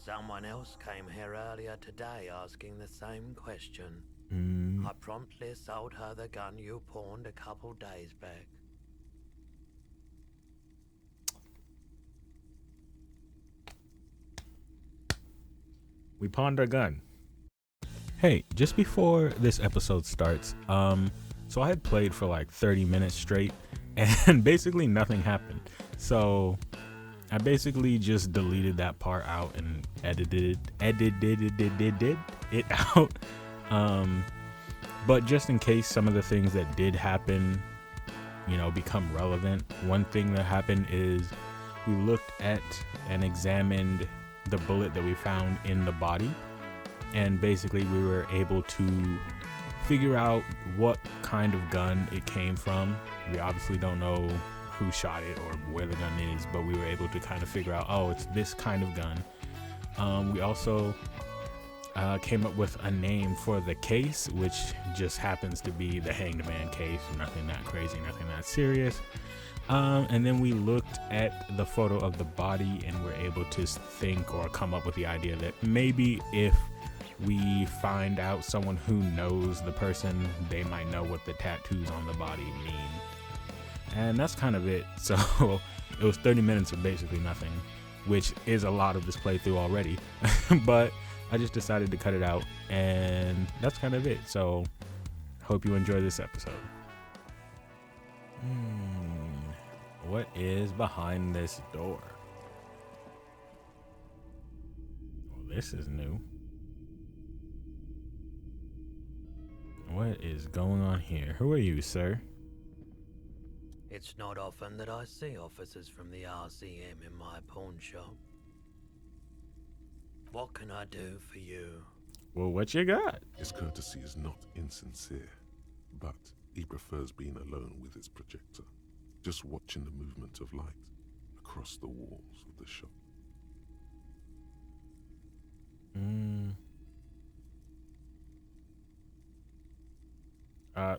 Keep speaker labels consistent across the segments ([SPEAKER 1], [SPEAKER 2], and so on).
[SPEAKER 1] Someone else came here earlier today asking the same question.
[SPEAKER 2] Mm,
[SPEAKER 1] I promptly sold her the gun you pawned a couple days back.
[SPEAKER 2] we pawned our gun. Hey, just before this episode starts, so I had played for like 30 minutes straight, and basically nothing happened. So I basically just deleted that part out and edited it out. Um, but just in case some of the things that did happen, become relevant, one thing that happened is we looked at and examined the bullet that we found in the body, and basically we were able to figure out what kind of gun it came from. We obviously don't know who shot it or where the gun is, but we were able to kind of figure out, oh, it's this kind of gun. We also came up with a name for the case, which just happens to be the Hanged Man case. Nothing that crazy, nothing that serious. And then we looked at the photo of the body and were able to think or come up with the idea that maybe if we find out someone who knows the person, they might know what the tattoos on the body mean. And that's kind of it. So it was 30 minutes of basically nothing, which is a lot of this playthrough already. But I just decided to cut it out, and that's kind of it. So hope you enjoy this episode. What is behind this door? Well, this is new. What is going on here? Who are you, sir?
[SPEAKER 1] It's not often that I see officers from the RCM in my pawn shop. What can I do for you?
[SPEAKER 2] Well, what you got?
[SPEAKER 3] His courtesy is not insincere, but he prefers being alone with his projector, just watching the movement of light across the walls of the shop.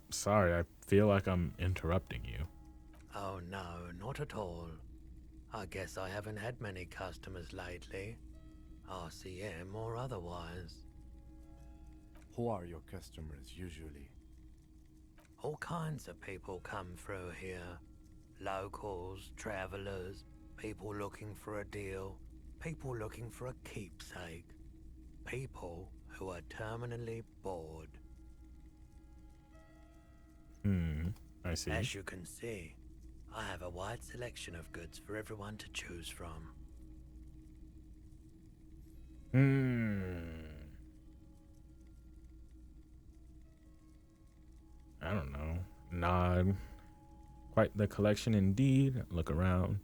[SPEAKER 2] Sorry, I feel like I'm interrupting you.
[SPEAKER 1] Oh no, not at all. I guess I haven't had many customers lately, RCM or otherwise.
[SPEAKER 4] Who are your customers usually?
[SPEAKER 1] All kinds of people come through here. Locals, travelers, people looking for a deal, people looking for a keepsake, people who are terminally bored.
[SPEAKER 2] I see.
[SPEAKER 1] As you can see, I have a wide selection of goods for everyone to choose from.
[SPEAKER 2] I don't know. Nod. Quite the collection indeed. Look around.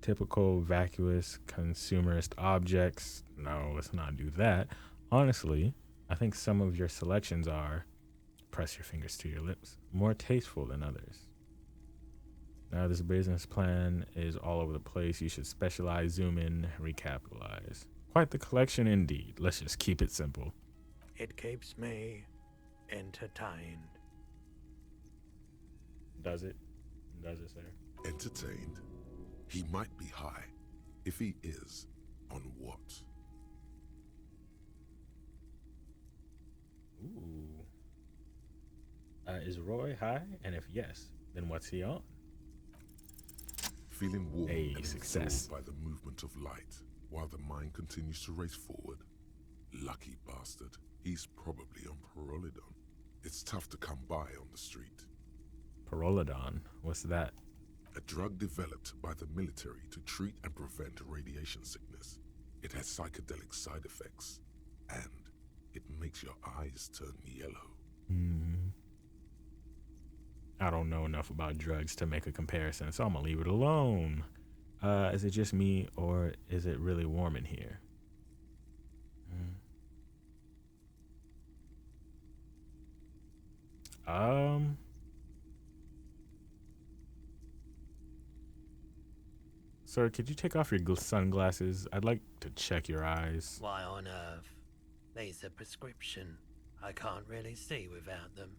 [SPEAKER 2] Typical vacuous consumerist objects. No, let's not do that. Honestly, I think some of your selections are, press your fingers to your lips, more tasteful than others. Now, this business plan is all over the place. You should specialize, zoom in, recapitalize. Quite the collection indeed. Let's just keep it simple.
[SPEAKER 1] It keeps me entertained.
[SPEAKER 2] Does it? Does it, sir?
[SPEAKER 3] Entertained? He might be high. If he is, on what?
[SPEAKER 2] Ooh. Is Roy high? And if yes, then what's he on?
[SPEAKER 3] Feeling warm
[SPEAKER 2] Hey,
[SPEAKER 3] and
[SPEAKER 2] success.
[SPEAKER 3] enthralled by the movement of light, while the mind continues to race forward. Lucky bastard. He's probably on Parolidon. It's tough to come by on the street.
[SPEAKER 2] Parolidon. What's that?
[SPEAKER 3] A drug developed by the military to treat and prevent radiation sickness. It has psychedelic side effects, and it makes your eyes turn yellow.
[SPEAKER 2] I don't know enough about drugs to make a comparison, so I'm gonna leave it alone. Is it just me, or is it really warm in here? Sir, could you take off your sunglasses? I'd like to check your eyes.
[SPEAKER 1] Why on earth? These are prescription. I can't really see without them.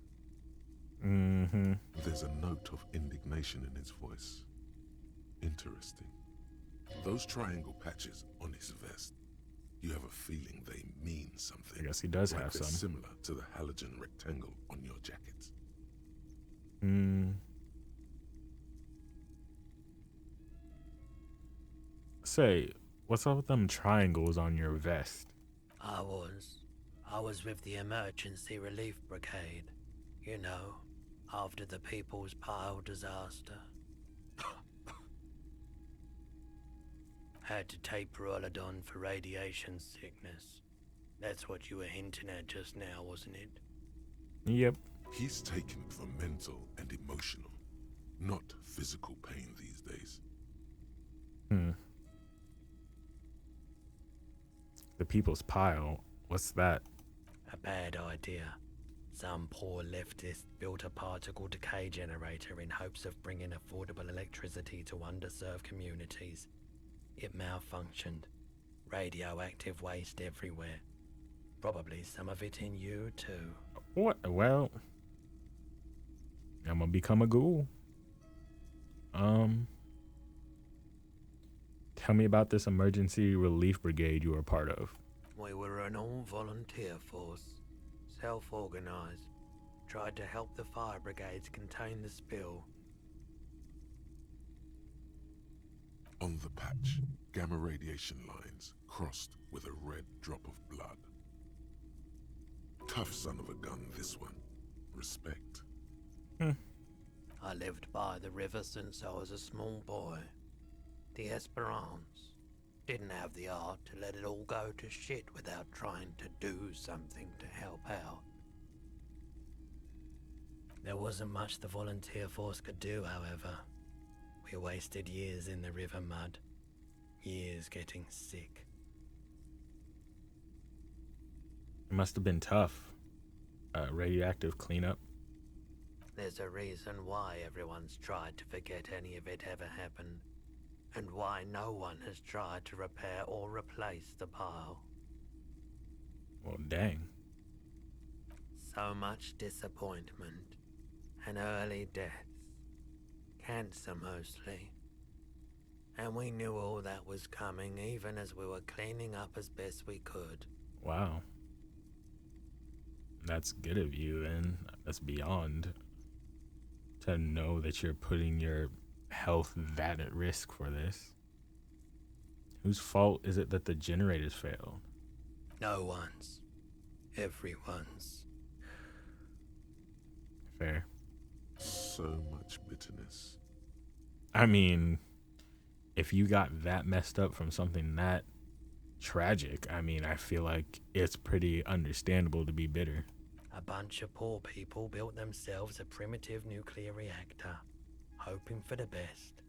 [SPEAKER 3] There's a note of indignation in his voice. Interesting. Those triangle patches on his vest, You have a feeling they mean something.
[SPEAKER 2] I guess he does
[SPEAKER 3] like
[SPEAKER 2] have
[SPEAKER 3] they're
[SPEAKER 2] some.
[SPEAKER 3] similar to the halogen rectangle on your jacket.
[SPEAKER 2] Say, what's up with them triangles on your vest?
[SPEAKER 1] I was with the Emergency Relief Brigade. You know, after the People's Pile disaster. Had to take Perolidon for radiation sickness. That's what you were hinting at just now, wasn't it?
[SPEAKER 2] Yep.
[SPEAKER 3] He's taken it for mental and emotional, not physical pain these days.
[SPEAKER 2] The People's Pile. What's that?
[SPEAKER 1] A bad idea. Some poor leftist built a particle decay generator in hopes of bringing affordable electricity to underserved communities. It malfunctioned. Radioactive waste everywhere. Probably some of it in you, too.
[SPEAKER 2] What? Well, I'm gonna become a ghoul. Tell me about this emergency relief brigade you were a part of.
[SPEAKER 1] We were an all-volunteer force. Self-organized. Tried to help the fire brigades contain the spill.
[SPEAKER 3] On the patch, gamma radiation lines crossed with a red drop of blood. Tough son of a gun, this one. Respect.
[SPEAKER 1] I lived by the river since I was a small boy. The Esperance. Didn't have the art to let it all go to shit without trying to do something to help out. There wasn't much the volunteer force could do, however. We wasted years in the river mud. Years getting sick.
[SPEAKER 2] It must have been tough. Radioactive cleanup.
[SPEAKER 1] There's a reason why everyone's tried to forget any of it ever happened, and why no one has tried to repair or replace the pile.
[SPEAKER 2] Well, dang.
[SPEAKER 1] So much disappointment, and early deaths. Cancer mostly. And we knew all that was coming even as we were cleaning up as best we could.
[SPEAKER 2] Wow. That's good of you, and that's beyond to know that you're putting your health that at risk for this. Whose fault is it that the generators failed?
[SPEAKER 1] No one's. Everyone's.
[SPEAKER 2] Fair.
[SPEAKER 3] So much bitterness.
[SPEAKER 2] I mean, if you got that messed up from something that tragic, I mean, I feel like it's pretty understandable to be bitter.
[SPEAKER 1] A bunch of poor people built themselves a primitive nuclear reactor, hoping for the best.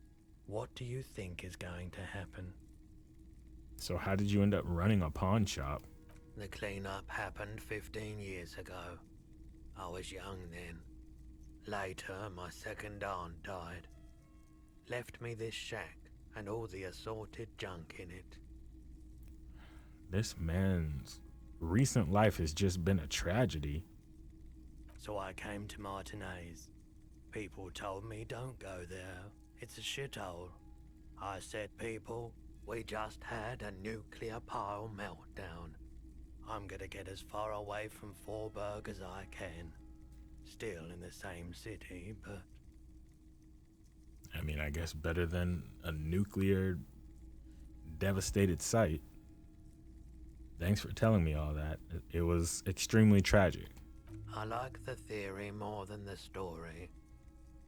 [SPEAKER 1] What do you think is going to happen?
[SPEAKER 2] So how did you end up running a pawn shop?
[SPEAKER 1] The cleanup happened 15 years ago. I was young then. Later, my second aunt died. Left me this shack and all the assorted junk in it.
[SPEAKER 2] This man's recent life has just been a tragedy.
[SPEAKER 1] So I came to Martinez. People told me don't go there. It's a shithole. I said, people, we just had a nuclear pile meltdown. I'm gonna get as far away from Forburg as I can. Still in the same city, but...
[SPEAKER 2] I mean, I guess better than a nuclear devastated site. Thanks for telling me all that. It was extremely tragic.
[SPEAKER 1] I like the theory more than the story.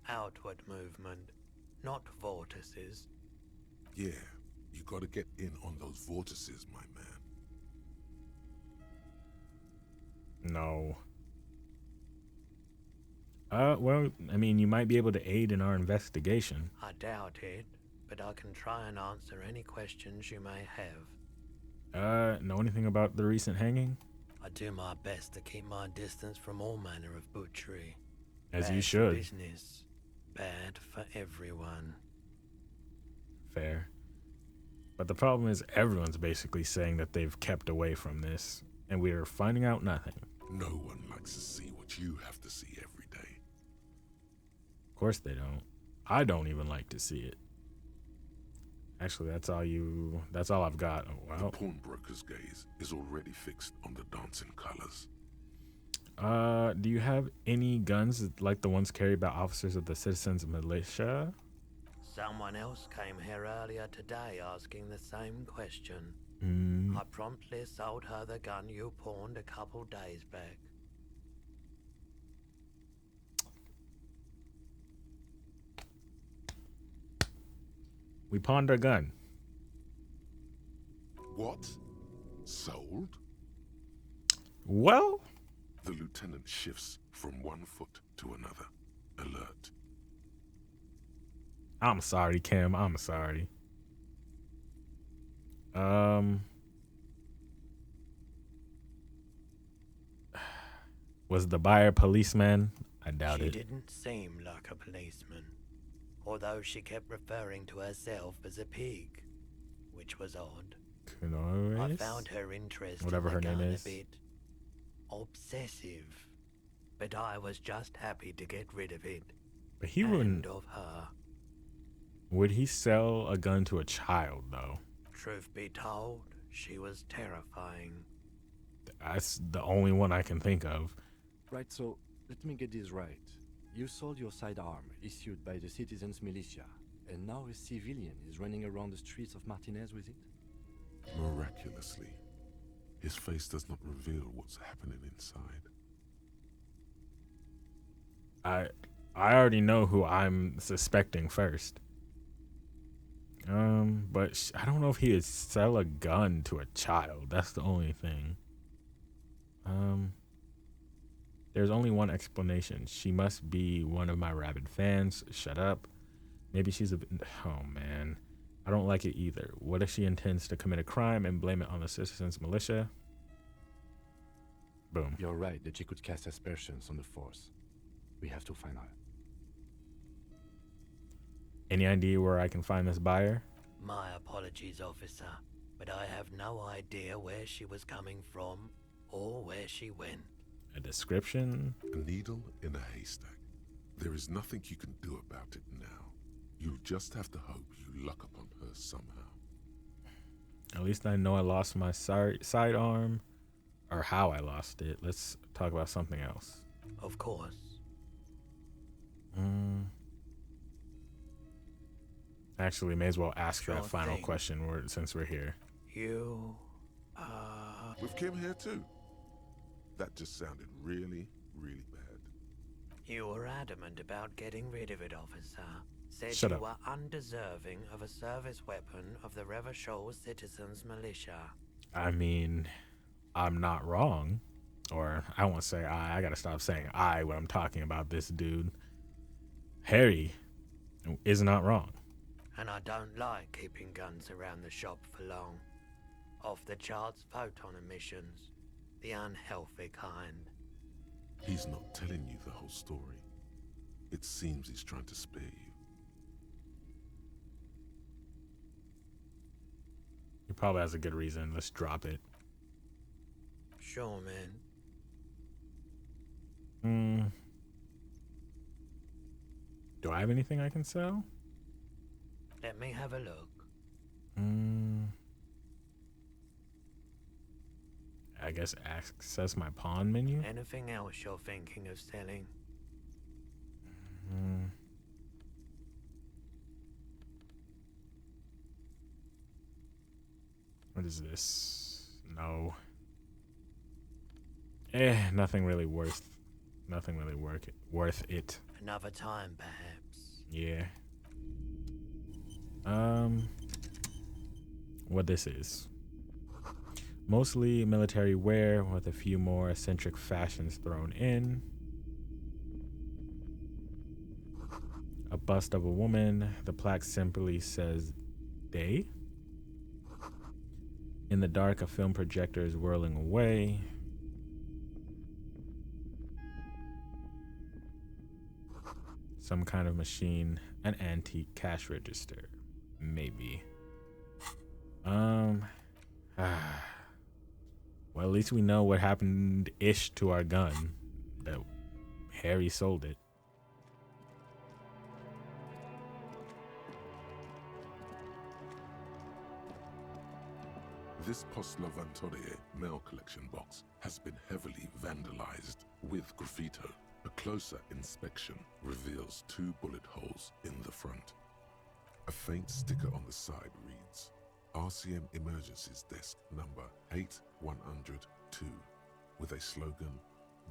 [SPEAKER 1] Outward movement, not vortices.
[SPEAKER 3] Yeah, you gotta get in on those vortices, my man.
[SPEAKER 2] No. Well, I mean, you might be able to aid in our investigation.
[SPEAKER 1] I doubt it, but I can try and answer any questions you may have.
[SPEAKER 2] Know anything about the recent hanging?
[SPEAKER 1] I do my best to keep my distance from all manner of butchery.
[SPEAKER 2] As
[SPEAKER 1] Bad
[SPEAKER 2] you
[SPEAKER 1] for
[SPEAKER 2] should.
[SPEAKER 1] business, bad for everyone.
[SPEAKER 2] Fair. But the problem is everyone's basically saying that they've kept away from this, and we're finding out nothing.
[SPEAKER 3] No one likes to see what you have to see every day.
[SPEAKER 2] Of course they don't. I don't even like to see it. Actually, that's all I've got. Oh,
[SPEAKER 3] The
[SPEAKER 2] wow.
[SPEAKER 3] pawnbroker's gaze is already fixed on the dancing colors.
[SPEAKER 2] Do you have any guns like the ones carried by officers of the citizens militia?
[SPEAKER 1] Someone else came here earlier today asking the same question.
[SPEAKER 2] Mm,
[SPEAKER 1] I promptly sold her the gun you pawned a couple days back.
[SPEAKER 2] we pawned our gun.
[SPEAKER 3] What? Sold?
[SPEAKER 2] Well,
[SPEAKER 3] The lieutenant shifts from one foot to another, alert.
[SPEAKER 2] I'm sorry, Kim. I'm sorry. Was the buyer policeman? I doubt
[SPEAKER 1] She
[SPEAKER 2] it.
[SPEAKER 1] didn't seem like a policeman, although she kept referring to herself as a pig, which was odd. I
[SPEAKER 2] Canoris?
[SPEAKER 1] found her interest
[SPEAKER 2] Whatever
[SPEAKER 1] in
[SPEAKER 2] her
[SPEAKER 1] the
[SPEAKER 2] name
[SPEAKER 1] gun
[SPEAKER 2] is.
[SPEAKER 1] a bit obsessive, but I was just happy to get rid of it.
[SPEAKER 2] But he
[SPEAKER 1] and
[SPEAKER 2] wouldn't.
[SPEAKER 1] of her.
[SPEAKER 2] Would he sell a gun to a child though?
[SPEAKER 1] Truth be told, she was terrifying.
[SPEAKER 2] That's the only one I can think of.
[SPEAKER 4] Right, so let me get this right. You sold your sidearm issued by the citizens militia, and now a civilian is running around the streets of Martinez with it?
[SPEAKER 3] Miraculously, his face does not reveal what's happening inside.
[SPEAKER 2] I already know who I'm suspecting first. But I don't know if he would sell a gun to a child. That's the only thing. There's only one explanation. She must be one of my rabid fans. Shut up. Maybe she's a bit. Oh man, I don't like it either. What if she intends to commit a crime and blame it on the citizens militia? Boom.
[SPEAKER 4] You're right that she could cast aspersions on the force. We have to find her.
[SPEAKER 2] Any idea where I can find this buyer?
[SPEAKER 1] My apologies, officer, but I have no idea where she was coming from or where she went.
[SPEAKER 2] A description?
[SPEAKER 3] A needle in a haystack. There is nothing you can do about it now. You'll just have to hope you luck upon her somehow.
[SPEAKER 2] At least I know I lost my sidearm, or how I lost it. Let's talk about something else.
[SPEAKER 1] Of course.
[SPEAKER 2] Actually, may as well ask
[SPEAKER 1] Sure
[SPEAKER 2] that final
[SPEAKER 1] thing.
[SPEAKER 2] question since we're here.
[SPEAKER 1] You,
[SPEAKER 3] With Kim here too. That just sounded really, really bad.
[SPEAKER 1] you were adamant about getting rid of it, officer. Said
[SPEAKER 2] Shut
[SPEAKER 1] you
[SPEAKER 2] up.
[SPEAKER 1] were undeserving of a service weapon of the Revachol Citizens Militia.
[SPEAKER 2] I mean, I'm not wrong. Or I won't say I gotta stop saying I when I'm talking about this dude. Harry is not wrong.
[SPEAKER 1] And I don't like keeping guns around the shop for long. Off the charts photon emissions. The unhealthy kind.
[SPEAKER 3] He's not telling you the whole story. It seems he's trying to spare you.
[SPEAKER 2] He probably has a good reason. Let's drop it.
[SPEAKER 1] Sure, man.
[SPEAKER 2] Do I have anything I can sell?
[SPEAKER 1] Let me have a look.
[SPEAKER 2] I guess access my pawn menu.
[SPEAKER 1] Anything else you're thinking of selling?
[SPEAKER 2] What is this? No. Nothing really worth it.
[SPEAKER 1] Another time, perhaps.
[SPEAKER 2] Yeah. What this is. Mostly military wear with a few more eccentric fashions thrown in. A bust of a woman. The plaque simply says they. In the dark, a film projector is whirling away. Some kind of machine. An antique cash register. Maybe. Well, at least we know what happened-ish to our gun. That Harry sold it.
[SPEAKER 3] This Postlovantore mail collection box has been heavily vandalized with graffito. A closer inspection reveals 2 bullet holes in the front. A faint sticker on the side reads, RCM Emergencies Desk number 8102, with a slogan,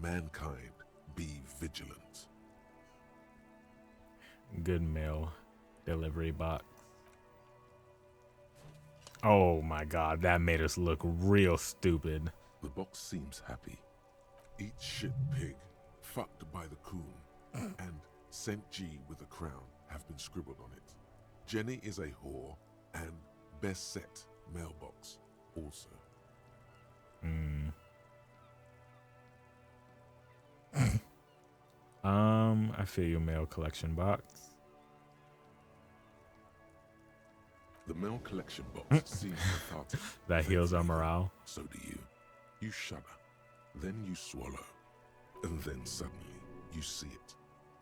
[SPEAKER 3] Mankind, be vigilant.
[SPEAKER 2] Good mail delivery box. Oh my god, that made us look real stupid.
[SPEAKER 3] The box seems happy. Eat shit pig, fucked by the coon, and Saint G with a crown have been scribbled on it. Jenny is a whore, and best set mailbox also.
[SPEAKER 2] I feel your mail collection box.
[SPEAKER 3] The mail collection box seems cathartic.
[SPEAKER 2] That heals our morale.
[SPEAKER 3] So do you. You shudder, then you swallow, and then suddenly you see it.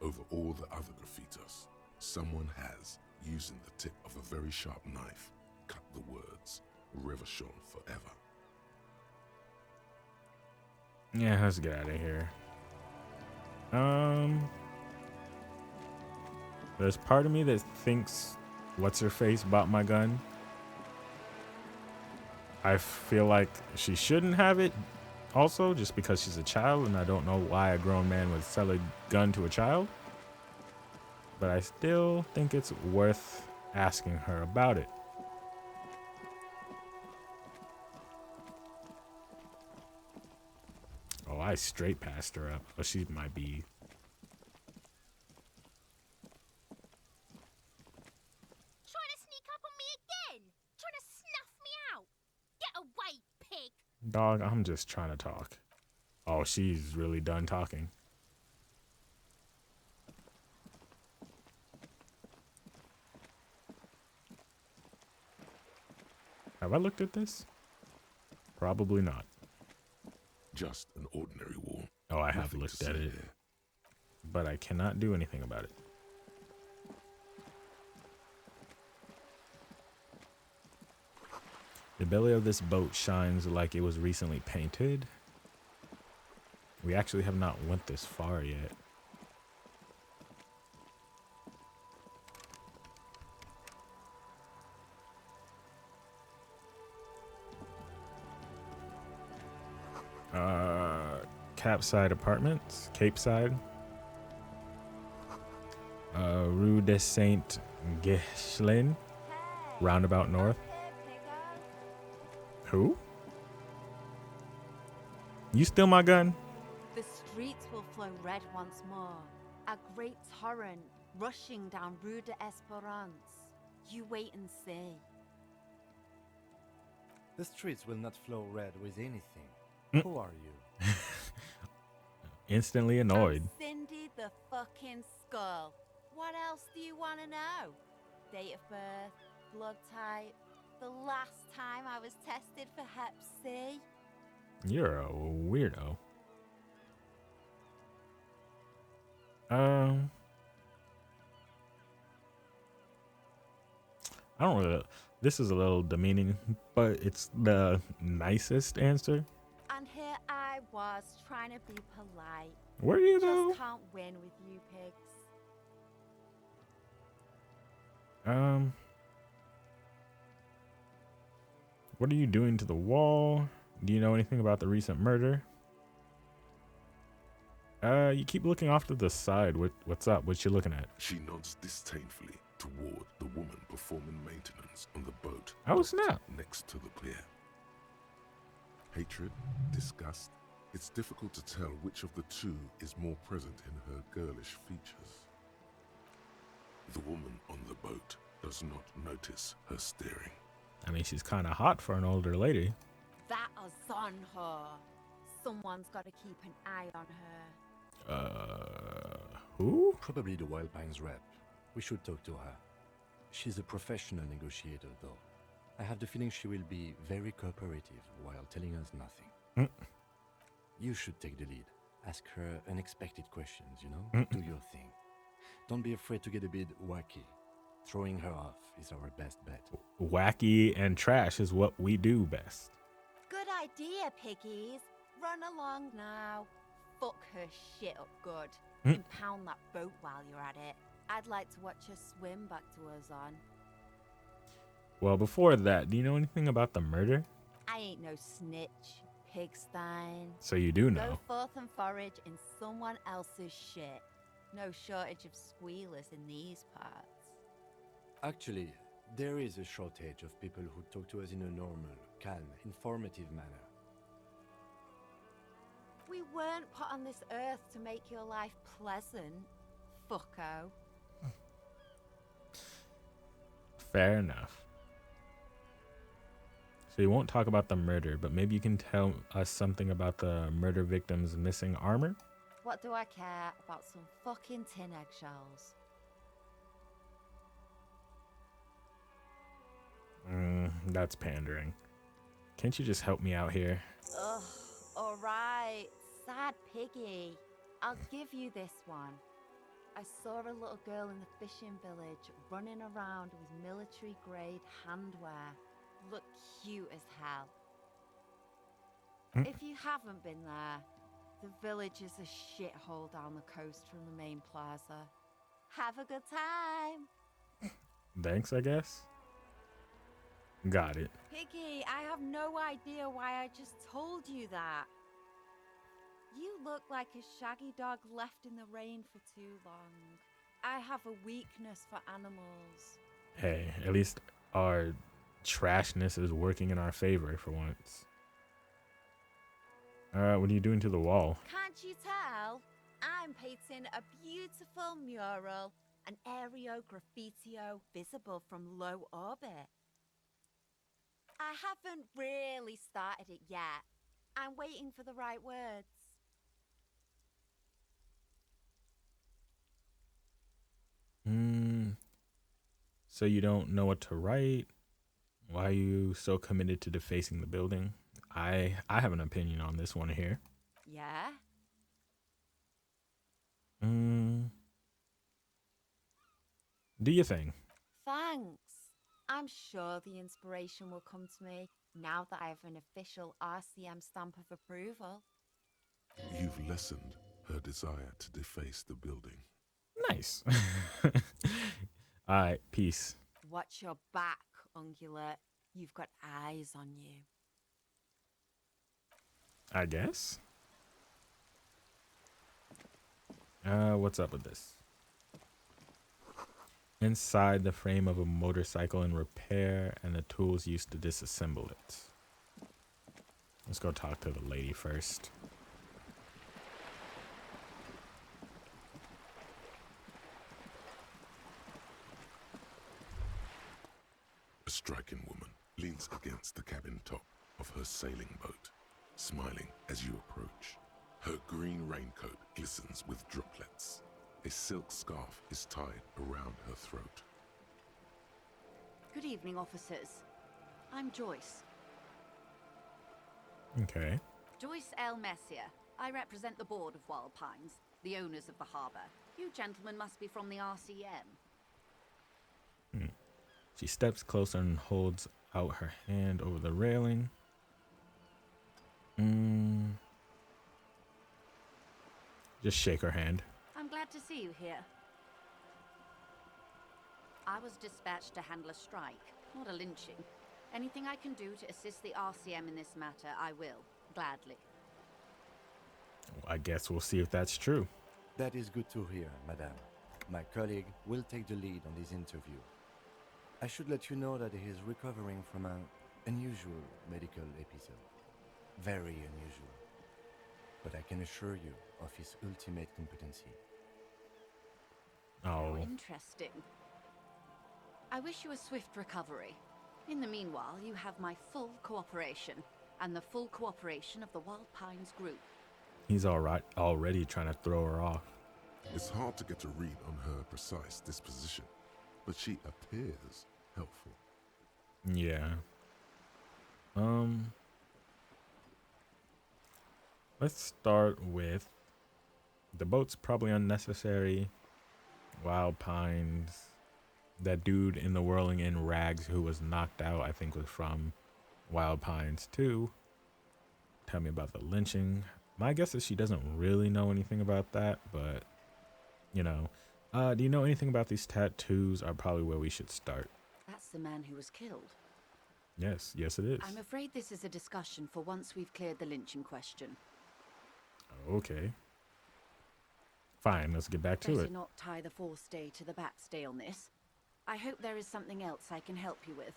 [SPEAKER 3] Over all the other graffitos, someone has, using the tip of a very sharp knife, cut the words, Reverchon forever.
[SPEAKER 2] Yeah, let's get out of here. There's part of me that thinks what's her face bought my gun. I feel like she shouldn't have it also, just because she's a child, and I don't know why a grown man would sell a gun to a child. But I still think it's worth asking her about it. Oh, I straight passed her up, but she might be.
[SPEAKER 5] Trying to sneak up on me again? Trying to snuff me out? Get away, pig!
[SPEAKER 2] Dog, I'm just trying to talk. Oh, she's really done talking. Have I looked at this? Probably not.
[SPEAKER 3] Just an ordinary wall.
[SPEAKER 2] Oh, I have
[SPEAKER 3] Nothing
[SPEAKER 2] looked
[SPEAKER 3] to
[SPEAKER 2] at
[SPEAKER 3] see
[SPEAKER 2] it,
[SPEAKER 3] there.
[SPEAKER 2] but I cannot do anything about it. The belly of this boat shines like it was recently painted. We actually have not went this far yet. Capside Apartments, Cape Side. Rue de Saint Ghislain, roundabout north. Who? You steal my gun?
[SPEAKER 6] The streets will flow red once more. A great torrent rushing down Rue de Esperance. You wait and see.
[SPEAKER 4] The streets will not flow red with anything. Who are you?
[SPEAKER 2] Instantly annoyed.
[SPEAKER 6] I'm Cindy the fucking Skull. What else do you want to know? Date of birth, blood type, the last time I was tested for Hep C.
[SPEAKER 2] You're a weirdo. I don't really. This is a little demeaning, but it's the nicest answer.
[SPEAKER 6] And here I was trying to be polite.
[SPEAKER 2] Where do you go?
[SPEAKER 6] Just can't win with you pigs.
[SPEAKER 2] What are you doing to the wall? Do you know anything about the recent murder? You keep looking off to the side. What's up? What you looking at?
[SPEAKER 3] She nods disdainfully toward the woman performing maintenance on the boat.
[SPEAKER 2] Oh, snap.
[SPEAKER 3] Next to the pier. Hatred, disgust. It's difficult to tell which of the two is more present in her girlish features. The woman on the boat does not notice her staring.
[SPEAKER 2] I mean, she's kind of hot for an older lady.
[SPEAKER 6] That is on her. Someone's got to keep an eye on her.
[SPEAKER 2] Who?
[SPEAKER 4] Probably the Wild Pines rep. We should talk to her. She's a professional negotiator, though. I have the feeling she will be very cooperative while telling us nothing. You should take the lead. Ask her unexpected questions, you know? Do your thing. Don't be afraid to get a bit wacky. Throwing her off is our best bet.
[SPEAKER 2] Wacky and trash is what we do best.
[SPEAKER 6] Good idea, piggies. Run along now. Fuck her shit up good. Impound that boat while you're at it. I'd like to watch her swim back to her zon.
[SPEAKER 2] Well, before that, do you know anything about the murder?
[SPEAKER 6] I ain't no snitch, pigstein.
[SPEAKER 2] So you do know.
[SPEAKER 6] Go forth and forage in someone else's shit. No shortage of squealers in these parts.
[SPEAKER 4] Actually, there is a shortage of people who talk to us in a normal, calm, informative manner.
[SPEAKER 6] We weren't put on this earth to make your life pleasant, fucko.
[SPEAKER 2] Fair enough. So you won't talk about the murder, but maybe you can tell us something about the murder victim's missing armor?
[SPEAKER 6] What do I care about some fucking tin eggshells?
[SPEAKER 2] That's pandering. Can't you just help me out here?
[SPEAKER 6] Ugh, alright. Sad piggy. I'll give you this one. I saw a little girl in the fishing village running around with military grade handwear. Looked cute as hell. If you haven't been there, the village is a shithole down the coast from the main plaza. Have a good time.
[SPEAKER 2] Thanks, I guess. Got it.
[SPEAKER 6] Piggy, I have no idea why I just told you that. You look like a shaggy dog left in the rain for too long. I have a weakness for animals.
[SPEAKER 2] Hey, at least our trashness is working in our favor for once. What are you doing to the wall?
[SPEAKER 6] Can't you tell? I'm painting a beautiful mural, an aereo graffitio visible from low orbit. I haven't really started it yet. I'm waiting for the right words.
[SPEAKER 2] So you don't know what to write? Why are you so committed to defacing the building? I have an opinion on this one here.
[SPEAKER 6] Yeah?
[SPEAKER 2] Do your thing.
[SPEAKER 6] Thanks. I'm sure the inspiration will come to me now that I have an official RCM stamp of approval.
[SPEAKER 3] You've lessened her desire to deface the building.
[SPEAKER 2] Nice. All right, peace.
[SPEAKER 6] Watch your back, ungulate. You've got eyes on you.
[SPEAKER 2] I guess. What's up with this? Inside the frame of a motorcycle in repair and the tools used to disassemble it. Let's go talk to the lady first.
[SPEAKER 3] A striking woman leans against the cabin top of her sailing boat, smiling as you approach. Her green raincoat glistens with droplets. A silk scarf is tied around her throat.
[SPEAKER 7] Good evening, officers. I'm Joyce.
[SPEAKER 2] Okay.
[SPEAKER 7] Joyce L. Messier. I represent the board of Wild Pines, the owners of the harbour. You gentlemen must be from the RCM.
[SPEAKER 2] She steps closer and holds out her hand over the railing. Just shake her hand.
[SPEAKER 7] I'm glad to see you here. I was dispatched to handle a strike, not a lynching. Anything I can do to assist the RCM in this matter, I will, gladly.
[SPEAKER 2] I guess we'll see if that's true.
[SPEAKER 4] That is good to hear, madame. My colleague will take the lead on this interview. I should let you know that he is recovering from an unusual medical episode. Very unusual. But I can assure you of his ultimate competency.
[SPEAKER 2] Oh.
[SPEAKER 7] Interesting. I wish you a swift recovery. In the meanwhile, you have my full cooperation, and the full cooperation of the Wild Pines group.
[SPEAKER 2] He's already trying to throw her off.
[SPEAKER 3] It's hard to get a read on her precise disposition, but she appears helpful.
[SPEAKER 2] Yeah. Let's start with the boat's probably unnecessary. Wild Pines. That dude in the whirling in rags who was knocked out, I think was from Wild Pines too. Tell me about the lynching. My guess is she doesn't really know anything about that, but you know. Do you know anything about these tattoos? Are probably where we should start.
[SPEAKER 7] That's the man who was killed.
[SPEAKER 2] Yes, yes it is.
[SPEAKER 7] I'm afraid this is a discussion for once we've cleared the lynching question.
[SPEAKER 2] Okay. Fine, let's get back to
[SPEAKER 7] Better
[SPEAKER 2] it.
[SPEAKER 7] not tie the forestay to the batstay on this. I hope there is something else I can help you with.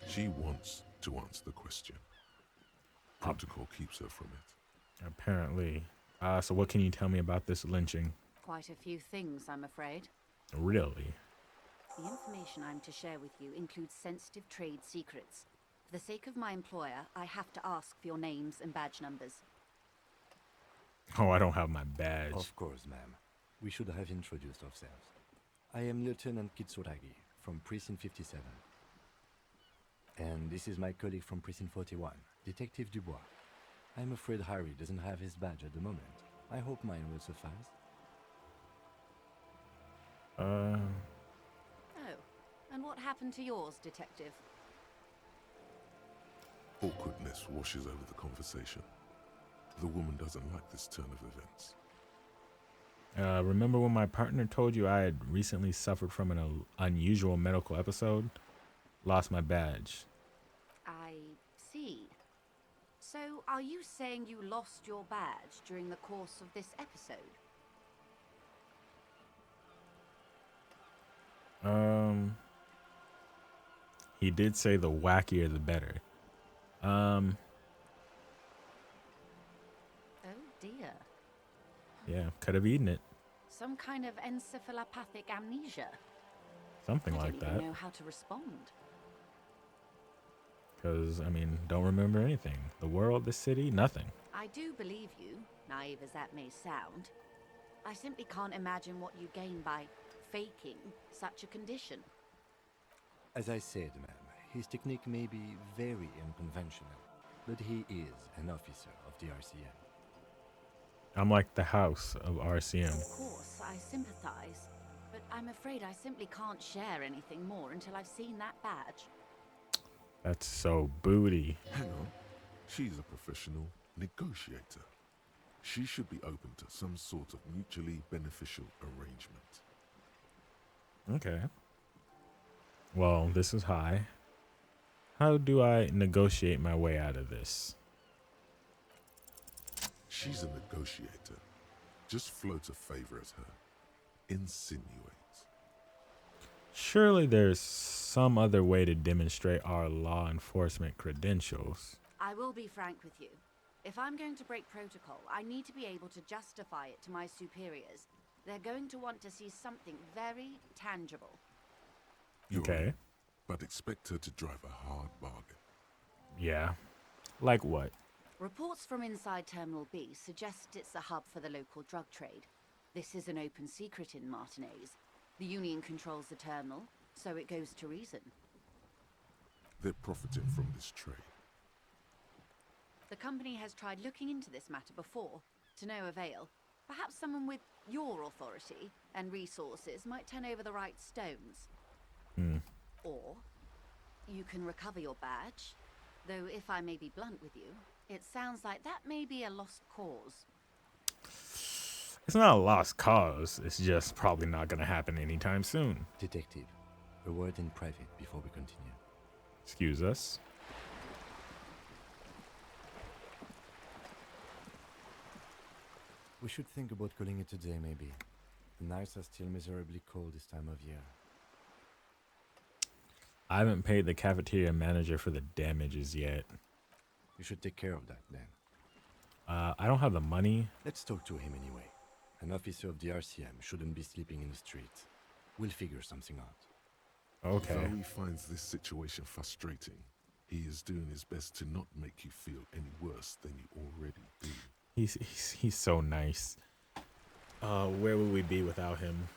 [SPEAKER 3] She wants to answer the question. Protocol keeps her from it.
[SPEAKER 2] Apparently. So what can you tell me about this lynching?
[SPEAKER 7] Quite a few things, I'm afraid.
[SPEAKER 2] Really?
[SPEAKER 7] The information I'm to share with you includes sensitive trade secrets. For the sake of my employer, I have to ask for your names and badge numbers.
[SPEAKER 2] Oh, I don't have my badge.
[SPEAKER 4] Of course, ma'am. We should have introduced ourselves. I am Lieutenant Kitsuragi from Precinct 57. And this is my colleague from Precinct 41, Detective Dubois. I'm afraid Harry doesn't have his badge at the moment. I hope mine will suffice.
[SPEAKER 7] Oh, and what happened to yours, Detective?
[SPEAKER 3] Awkwardness washes over the conversation. The woman doesn't like this turn of events.
[SPEAKER 2] Remember when my partner told you I had recently suffered from an unusual medical episode? Lost my badge.
[SPEAKER 7] I see. So, are you saying you lost your badge during the course of this episode?
[SPEAKER 2] He did say the wackier the better.
[SPEAKER 7] Oh dear.
[SPEAKER 2] Yeah, could have eaten it.
[SPEAKER 7] Some kind of encephalopathic amnesia.
[SPEAKER 2] Something
[SPEAKER 7] I
[SPEAKER 2] like
[SPEAKER 7] don't even
[SPEAKER 2] that.
[SPEAKER 7] know how to respond.
[SPEAKER 2] Because, I mean, don't remember anything. The world, the city, nothing.
[SPEAKER 7] I do believe you, naive as that may sound. I simply can't imagine what you gain by faking such a condition.
[SPEAKER 4] As I said, ma'am, his technique may be very unconventional, but he is an officer of the RCM.
[SPEAKER 2] I'm like the house of RCM.
[SPEAKER 7] Of course, I sympathize, but I'm afraid I simply can't share anything more until I've seen that badge.
[SPEAKER 2] That's so booty.
[SPEAKER 3] Hang on. She's a professional negotiator. She should be open to some sort of mutually beneficial arrangement.
[SPEAKER 2] Okay. Well, this is high. How do I negotiate my way out of this?
[SPEAKER 3] She's a negotiator. Just float a favor at her. Insinuate.
[SPEAKER 2] Surely there's some other way to demonstrate our law enforcement credentials.
[SPEAKER 7] I will be frank with you. If I'm going to break protocol, I need to be able to justify it to my superiors. They're going to want to see something very tangible.
[SPEAKER 3] You're
[SPEAKER 2] Okay.
[SPEAKER 3] right, but expect her to drive a hard bargain.
[SPEAKER 2] Yeah. Like what?
[SPEAKER 7] Reports from inside Terminal B suggest it's a hub for the local drug trade. This is an open secret in Martinez. The Union controls the terminal, so it goes to reason.
[SPEAKER 3] They're profiting from this trade.
[SPEAKER 7] The company has tried looking into this matter before, to no avail. Perhaps someone with your authority and resources might turn over the right stones. Or you can recover your badge, though if I may be blunt with you, it sounds like that may be a lost cause.
[SPEAKER 2] It's not a lost cause. It's just probably not going to happen anytime soon.
[SPEAKER 4] Detective, a word in private before we continue.
[SPEAKER 2] Excuse us.
[SPEAKER 4] We should think about calling it a day, maybe. The nights are still miserably cold this time of year.
[SPEAKER 2] I haven't paid the cafeteria manager for the damages yet.
[SPEAKER 4] You should take care of that, then.
[SPEAKER 2] I don't have the money.
[SPEAKER 4] Let's talk to him anyway. An officer of the RCM shouldn't be sleeping in the streets. We'll figure something out.
[SPEAKER 2] Okay.
[SPEAKER 3] Though he finds this situation frustrating, he is doing his best to not make you feel any worse than you already do.
[SPEAKER 2] He's so nice. Where would we be without him?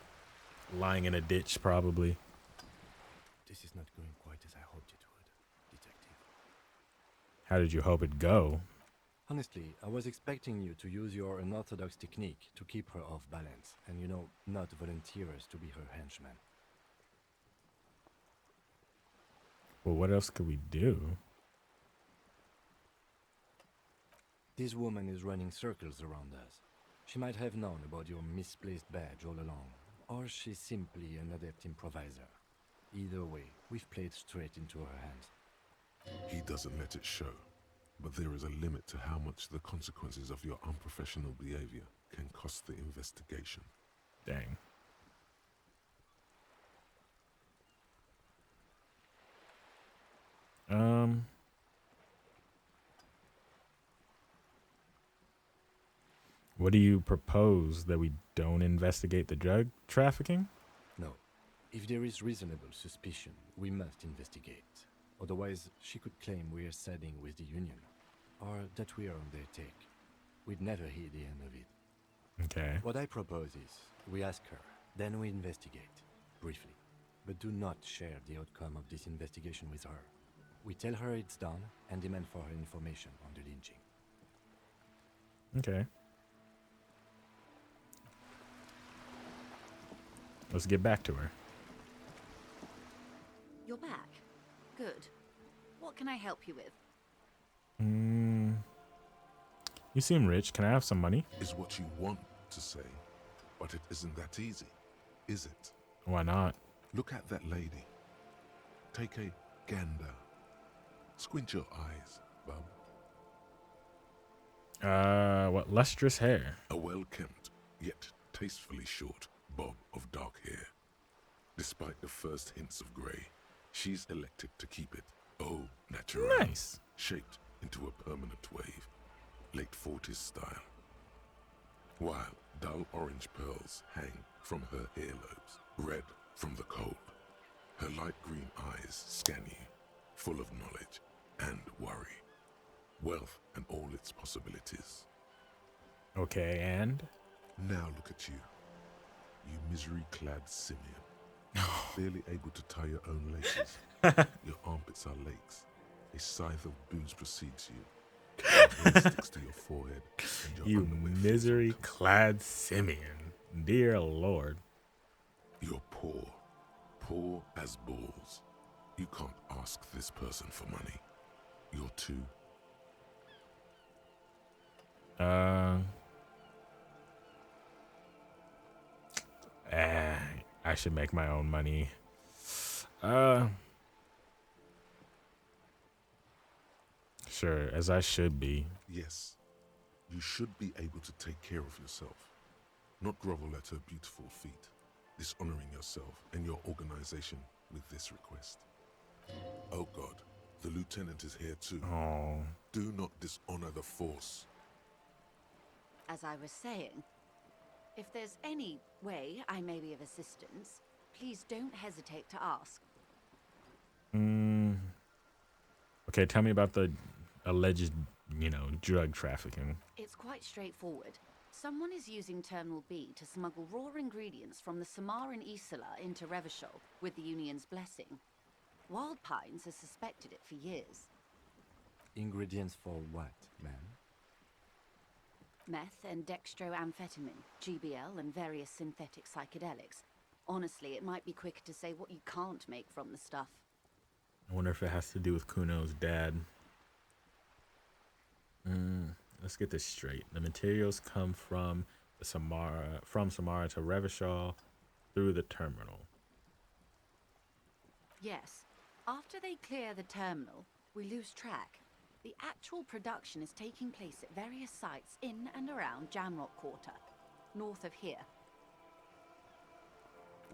[SPEAKER 2] Lying in a ditch, probably.
[SPEAKER 4] This is not going quite as I hoped it would, Detective.
[SPEAKER 2] How did you hope it'd go?
[SPEAKER 4] Honestly, I was expecting you to use your unorthodox technique to keep her off balance, and not volunteer us to be her henchmen.
[SPEAKER 2] Well, what else could we do?
[SPEAKER 4] This woman is running circles around us. She might have known about your misplaced badge all along, or she's simply an adept improviser. Either way, we've played straight into her hands.
[SPEAKER 3] He doesn't let it show, but there is a limit to how much the consequences of your unprofessional behavior can cost the investigation.
[SPEAKER 2] Dang. What do you propose, that we don't investigate the drug trafficking?
[SPEAKER 4] No. If there is reasonable suspicion, we must investigate. Otherwise, she could claim we are siding with the Union, or that we are on their take. We'd never hear the end of it.
[SPEAKER 2] Okay.
[SPEAKER 4] What I propose is, we ask her, then we investigate, briefly. But do not share the outcome of this investigation with her. We tell her it's done, and demand for her information on the lynching.
[SPEAKER 2] Okay. Let's get back to her.
[SPEAKER 7] You're back. Good. What can I help you with?
[SPEAKER 2] You seem rich. Can I have some money?
[SPEAKER 3] Is what you want to say, but it isn't that easy, is it?
[SPEAKER 2] Why not?
[SPEAKER 3] Look at that lady. Take a gander. Squint your eyes, bub.
[SPEAKER 2] What lustrous hair.
[SPEAKER 3] A well-kempt, yet tastefully short bob of dark hair. Despite the first hints of grey, she's elected to keep it au naturel.
[SPEAKER 2] Nice.
[SPEAKER 3] Shaped into a permanent wave, late 40s style. While dull orange pearls hang from her earlobes, red from the cold. Her light green eyes scan you, full of knowledge and worry. Wealth and all its possibilities.
[SPEAKER 2] Okay, and?
[SPEAKER 3] Now look at you. You misery-clad simian. Barely able to tie your own laces. Your armpits are lakes. A scythe of booze precedes you. Your hair sticks to your forehead. And your
[SPEAKER 2] You
[SPEAKER 3] underwear feels
[SPEAKER 2] misery-clad simian. Dear Lord.
[SPEAKER 3] You're poor. Poor as balls. You can't ask this person for money. You're too...
[SPEAKER 2] I should make my own money. Sure, as I should be.
[SPEAKER 3] Yes. You should be able to take care of yourself. Not grovel at her beautiful feet, dishonoring yourself and your organization with this request. Oh God, the lieutenant is here too.
[SPEAKER 2] Oh.
[SPEAKER 3] Do not dishonor the force.
[SPEAKER 7] As I was saying, if there's any way I may be of assistance, please don't hesitate to ask.
[SPEAKER 2] Okay, tell me about the alleged, drug trafficking.
[SPEAKER 7] It's quite straightforward. Someone is using Terminal B to smuggle raw ingredients from the Samar in Isola into Revachol with the Union's blessing. Wild Pines has suspected it for years.
[SPEAKER 4] Ingredients for what, ma'am?
[SPEAKER 7] Meth and dextroamphetamine, GBL, and various synthetic psychedelics. Honestly, it might be quicker to say what you can't make from the stuff.
[SPEAKER 2] I wonder if it has to do with Kuno's dad. Let's get this straight. The materials come from Samara to Revachol through the terminal.
[SPEAKER 7] Yes. After they clear the terminal, we lose track. The actual production is taking place at various sites in and around Jamrock Quarter, north of here.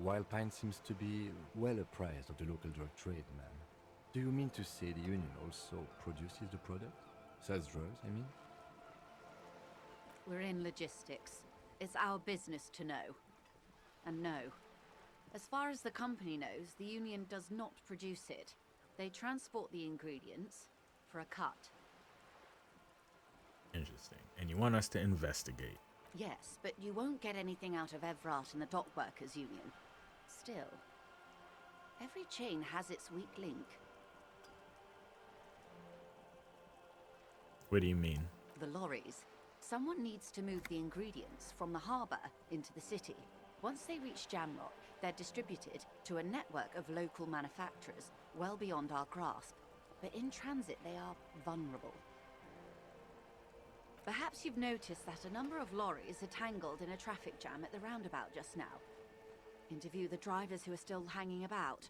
[SPEAKER 4] Wild Pine seems to be well apprised of the local drug trade, ma'am. Do you mean to say the Union also produces the product? Sells drugs, I mean?
[SPEAKER 7] We're in logistics. It's our business to know. And no. As far as the company knows, the Union does not produce it. They transport the ingredients for a cut.
[SPEAKER 2] Interesting. And you want us to investigate?
[SPEAKER 7] Yes, but you won't get anything out of Evrat and the Dock Workers Union. Still, every chain has its weak link.
[SPEAKER 2] What do you mean?
[SPEAKER 7] The lorries. Someone needs to move the ingredients from the harbour into the city. Once they reach Jamrock, they're distributed to a network of local manufacturers well beyond our grasp, but in transit they are vulnerable. Perhaps you've noticed that a number of lorries are tangled in a traffic jam at the roundabout just now. Interview the drivers who are still hanging about.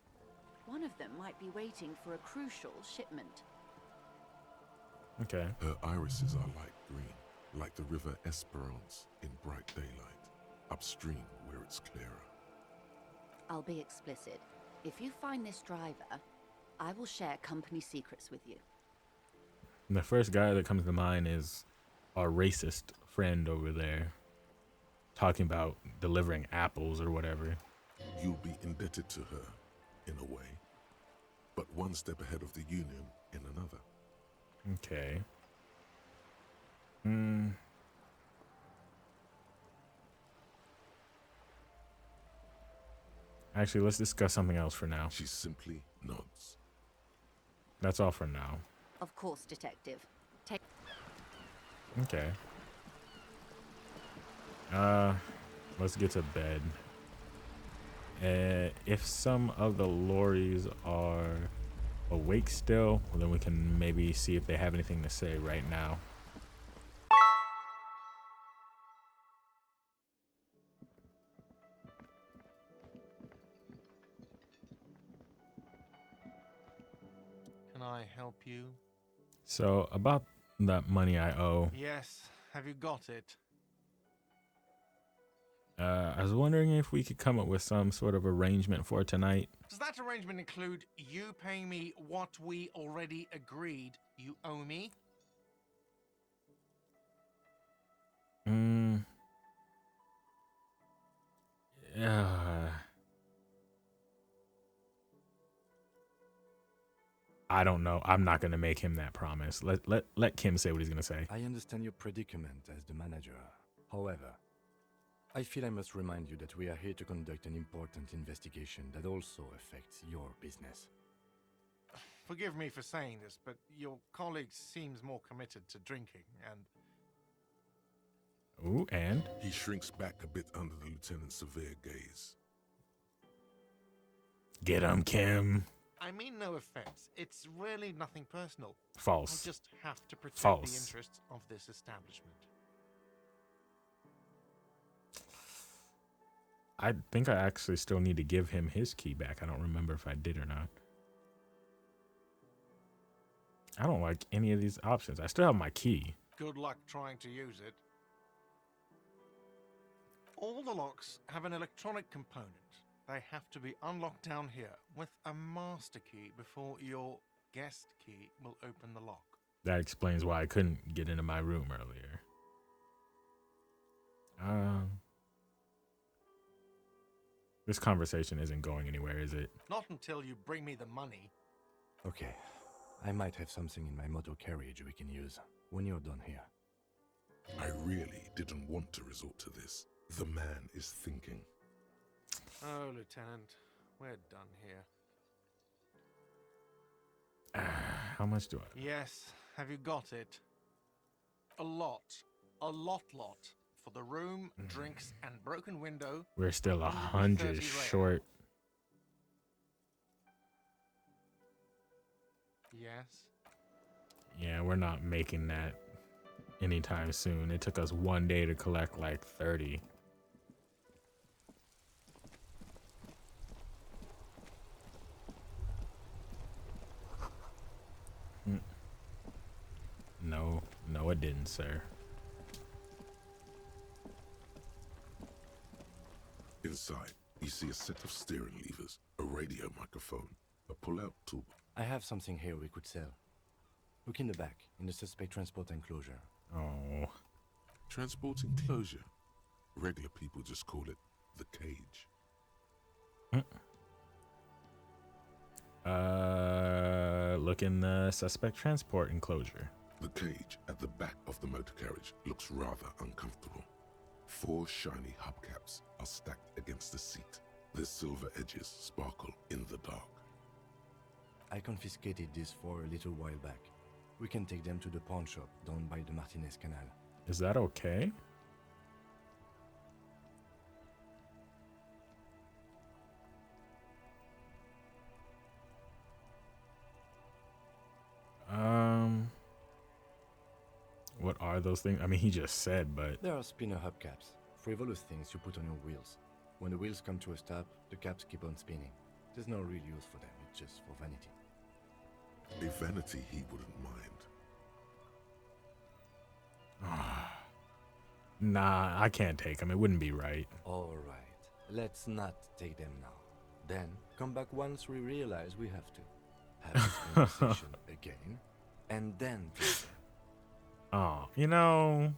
[SPEAKER 7] One of them might be waiting for a crucial shipment.
[SPEAKER 2] Okay.
[SPEAKER 3] Her irises are light green, like the river Esperance in bright daylight, upstream where it's clearer.
[SPEAKER 7] I'll be explicit. If you find this driver, I will share company secrets with you.
[SPEAKER 2] And the first guy that comes to mind is our racist friend over there, talking about delivering apples or whatever.
[SPEAKER 3] You'll be indebted to her, in a way, but one step ahead of the Union in another.
[SPEAKER 2] Okay. Actually, let's discuss something else for now.
[SPEAKER 3] She simply nods.
[SPEAKER 2] That's all for now.
[SPEAKER 7] Of course, detective. Take.
[SPEAKER 2] Okay. Let's get to bed. If some of the lorries are awake still, well, then we can maybe see if they have anything to say right now.
[SPEAKER 8] Can I help you?
[SPEAKER 2] So, about that money I owe,
[SPEAKER 8] Yes. Have you got it?
[SPEAKER 2] I was wondering if we could come up with some sort of arrangement for tonight.
[SPEAKER 8] Does that arrangement include you paying me what we already agreed you owe me?
[SPEAKER 2] I don't know. I'm not gonna make him that promise. Let Kim say what he's gonna say.
[SPEAKER 4] I understand your predicament as the manager. However, I feel I must remind you that we are here to conduct an important investigation that also affects your business.
[SPEAKER 8] Forgive me for saying this, but your colleague seems more committed to drinking and...
[SPEAKER 2] Ooh, and?
[SPEAKER 3] He shrinks back a bit under the lieutenant's severe gaze.
[SPEAKER 2] Get him, Kim.
[SPEAKER 8] I mean no offense. It's really nothing personal.
[SPEAKER 2] False.
[SPEAKER 8] I just have to protect
[SPEAKER 2] False.
[SPEAKER 8] the interests of this establishment.
[SPEAKER 2] I think I actually still need to give him his key back. I don't remember if I did or not. I don't like any of these options. I still have my key.
[SPEAKER 8] Good luck trying to use it. All the locks have an electronic component. They have to be unlocked down here with a master key before your guest key will open the lock.
[SPEAKER 2] That explains why I couldn't get into my room earlier. This conversation isn't going anywhere, is it?
[SPEAKER 8] Not until you bring me the money.
[SPEAKER 4] Okay, I might have something in my motor carriage we can use when you're done here.
[SPEAKER 3] I really didn't want to resort to this. The man is thinking.
[SPEAKER 8] Oh, Lieutenant, we're done here.
[SPEAKER 2] How much do I?
[SPEAKER 8] Yes, have you got it? A lot. A lot. For the room, drinks, and broken window.
[SPEAKER 2] We're still
[SPEAKER 8] 130
[SPEAKER 2] 100
[SPEAKER 8] rare.
[SPEAKER 2] short.
[SPEAKER 8] Yes.
[SPEAKER 2] Yeah, we're not making that anytime soon. It took us one day to collect like 30. No, it didn't, sir.
[SPEAKER 3] Inside, you see a set of steering levers, a radio microphone, a pull-out tool.
[SPEAKER 4] I have something here we could sell. Look in the back, in the suspect transport enclosure.
[SPEAKER 3] Oh. Transport enclosure. Regular people just call it the cage.
[SPEAKER 2] Look in the suspect transport enclosure.
[SPEAKER 3] The cage at the back of the motor carriage looks rather uncomfortable. 4 shiny hubcaps are stacked against the seat. Their silver edges sparkle in the dark.
[SPEAKER 4] I confiscated these 4 a little while back. We can take them to the pawnshop down by the Martinez Canal.
[SPEAKER 2] Is that okay? What are those things? I mean, he just said, but
[SPEAKER 4] There are spinner hubcaps, frivolous things you put on your wheels. When the wheels come to a stop, the caps keep on spinning. There's no real use for them, it's just for vanity.
[SPEAKER 3] A vanity he wouldn't mind.
[SPEAKER 2] nah, I can't take them. It wouldn't be right.
[SPEAKER 4] Alright, let's not take them now. Then, come back once we realize we have to. Have this conversation again, and then take them.
[SPEAKER 2] Oh, you know.